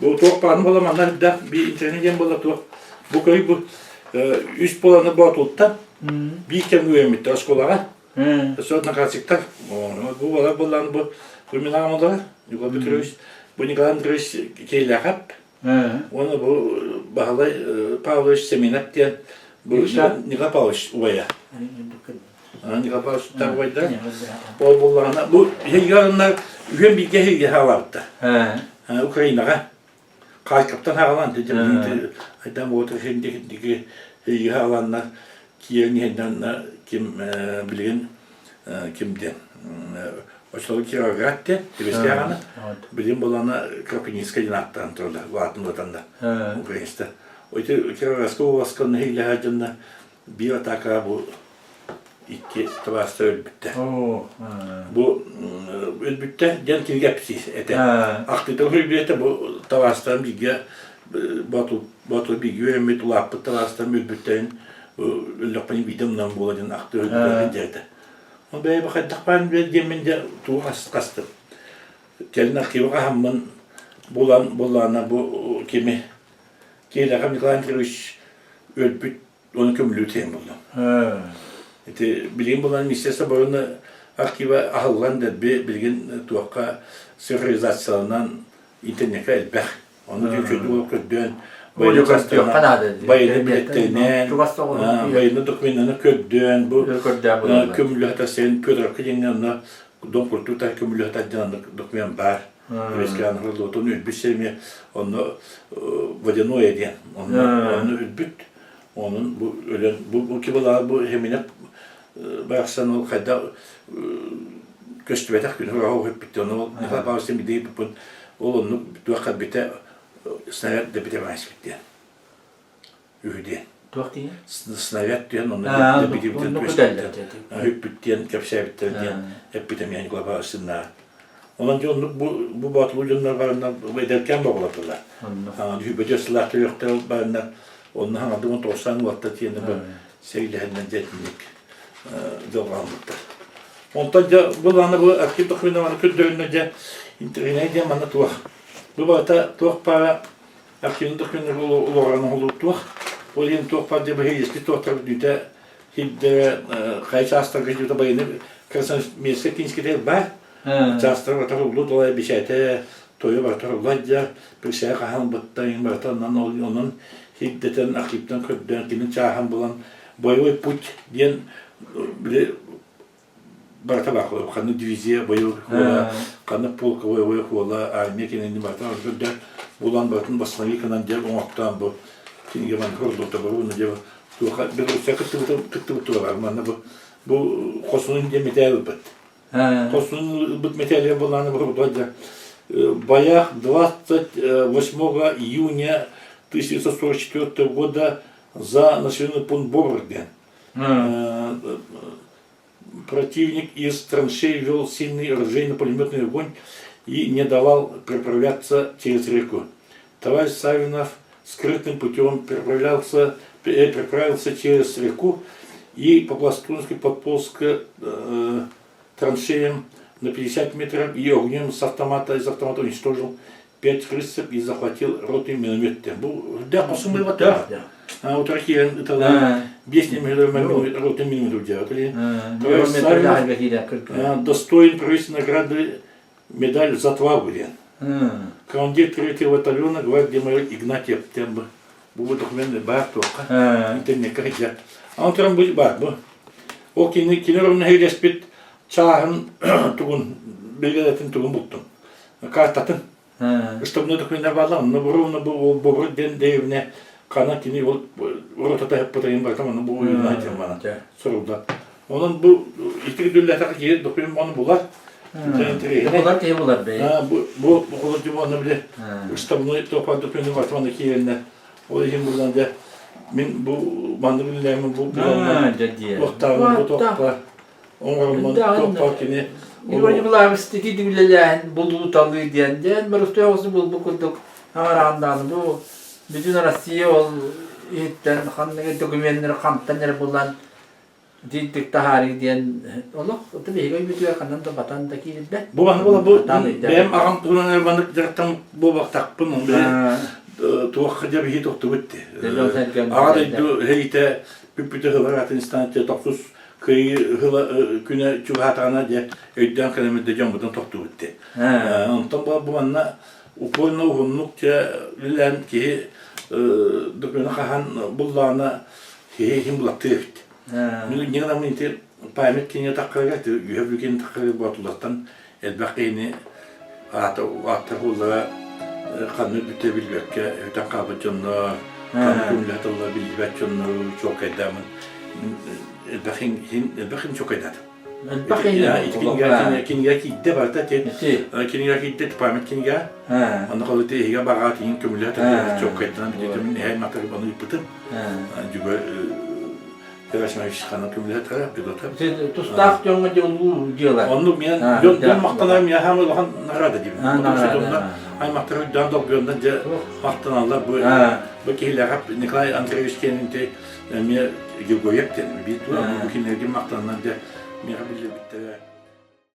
Bu toprağını bulamanlar da bir internetten buladılar. Bu köy bu üst polanı Batulut'ta bir kem üyemitti askolara. Sonra kaçıkta bu valla bulan bu Ruminamalar yukarı bitiriyoruz. Bu Nikolay Andreevich Keylakap. Onu bu Bahalay Pavlovich Seminat diyen bu Nikolay Pavlovich Uvaya. Николай Старвайда. Ол болғана. Бұл хейгарынlar үйен білге хейге халапты. Украинаға. Харьковтан хағалан деді. Айтам отыр хендегі хейге халанlar киернен ким білген кимден. Очлығы Кировградте, Тибетке ағаны. Білген болғана Кропининская динаттан тұрды, Латын отанда, Украинста. Ойты Кировградская обласқаны хейлі хажында bir атақа бұл икки табаста өлбітті. Бұл өлбітті ден кенге пісіз әті. Ақтыйтын өлбітті бұл табастан біге батыл біге өремет ұлаппы табастан өлбіттен өліқпен бидімнан боладен ақты өлбітті дерді. Он бәйі бақайдықпан бәдеменде туға қастым. Келін ақиуға хамын болана бұл кеме. Кейліға Николай Андреевич өлбіт оны көмілі өтейін болдым. Білген болған министерство бұрыны архива ағылған дәрбе білген туаққа цифровизацияланан интернетке әлбәқ. Оны көді болып көдден байыны білеттерінен, байыны документаны көдден, көмілі ғата сен көдірапқа денген дом культурта көмілі ғата денген документ бар. Весканы ғылды оны өлбісеме, оны водяной еден, оны өлбіт. Onun bu kibalar bu hemine baksan ol kayda göstermek günü rahat hep bitti onu ne kadar bağırsın bir deyip onu duakad bitti snayat da bitemez bitti. Ühdi. Duakti? Snayat diyen onu da bitti bitti. Hep bittiyen kapsaya bitti diyen hep bitemeyen bağırsınlar. Ondan sonra bu batılı ucunlar varından ederken bağladılar. Hübede silahlı yoktu varından onun adımı torsan vatta tiyeni bu seylihenden jetlik dolanmıştı. Ondan da bu anı bu aktif dokumenler anı kürdüğünde internette manı tuğ. Bu bata tuğ para aktif dokumenler olarak olur tuğ. Bu yeni tuğ para da bu eski tuğ tarafında hidde kaç hasta geçti bayını kırsan meslek inşkiler var. Çastır var taraflı dolayı bir şeyde toyu var taraflıca bir şey kahan battayın batandan onun hiddeten akipten köpten kinin çahan bulan boyu put diyen bile barata bakıyor. Kanı diviziye boyu kola, kanı polka boyu kola, armiye kinin barata köpten bulan batın basına yıkanan diye onaktan bu kinin yaman kurdu tabi bunu diye bir uçak kıttı var. Bu kosunun diye metal bit. Kosunun bit metali bulanı bu da боях 28 июня 1944 года за населенный пункт Бобрден. Противник из траншей вел сильный оружейно-пулеметный огонь и не давал переправляться через реку. Товарищ Савинов скрытым путем переправился через реку и по-пластунски подполз к траншеям на 50 метров и огнем из автомата уничтожил 5 крысов и захватил ротный миномет. Да, посумы вот так. Вот такие это бесни ротный миномет делали. Достоин провести награды медаль за отвагу. Командир 3-го батальона гвардии майор Игнатьев Темб. Был документный бар только. Интернет корректно. А он там был бар. О кинеровна хейлеспит çağın tuğun belgeletin tuğun buldum. Kartatın. İşte bunu dokumenler varlar. Onu bu den devine kanatini olup ortada hep batayım var tamam bu oyunu açayım bana. Soruldu. Onun bu iki düllete ki dokumen onu bular. Bular ki bular be. Bu kullanıcı onu bile. İşte bunu topan dokumenler var tamam ki yerine. O yüzden buradan da bu mandalinalarımın bu vaktanın bu toplar. Onun topakini. İlvani bular istediği düğüleyen bulduğu talığı diyen barıştı olsun bu kurduk. Arandan bu bütün Rusya ol itten hangi dokümanları kamptanları bulan ciddik tahari diyen Allah tabii hiçbir bütün kandan da vatandaki de. Bu benim ağam kullanan erbanlık zaten bu vaktak bunun bile tuğakıca bir hit oktu bitti. Ağrı heyte bütün hıvaratın istançya toksus kıyı güne çubuhatana diye ödden kalemede camdan toktu bitti. Ondan bu anla uporna uhunlukça lilen ki dokuna kahan bullana him bulaktı bitti. Ningana minti память кине таккага юһөбүген таккага ботулаттан элбакыйны аттагулла канны бүтө билбекке таккабы жонно канкумлатылла билбекчонно чокайдамын элбакын чокайдат кинге кидде барта кинге кидде память кинге аны калыты хига бага тин кумлатылла чокайдан битемин хай матар баны ипытын жүбө Перашмай шихана кумлатара бидота Тустак жоңга жолу диyorlar. Onu men jön maqtanam ya hamı olan narada diyeyim. Ay maqtarı dandok gönderce maqtananlar bu keyler hep Nikolay Andreevski'nin de me Gilgoyev'ten bir tur bu kinlerge maqtananlar da me bilir bitti.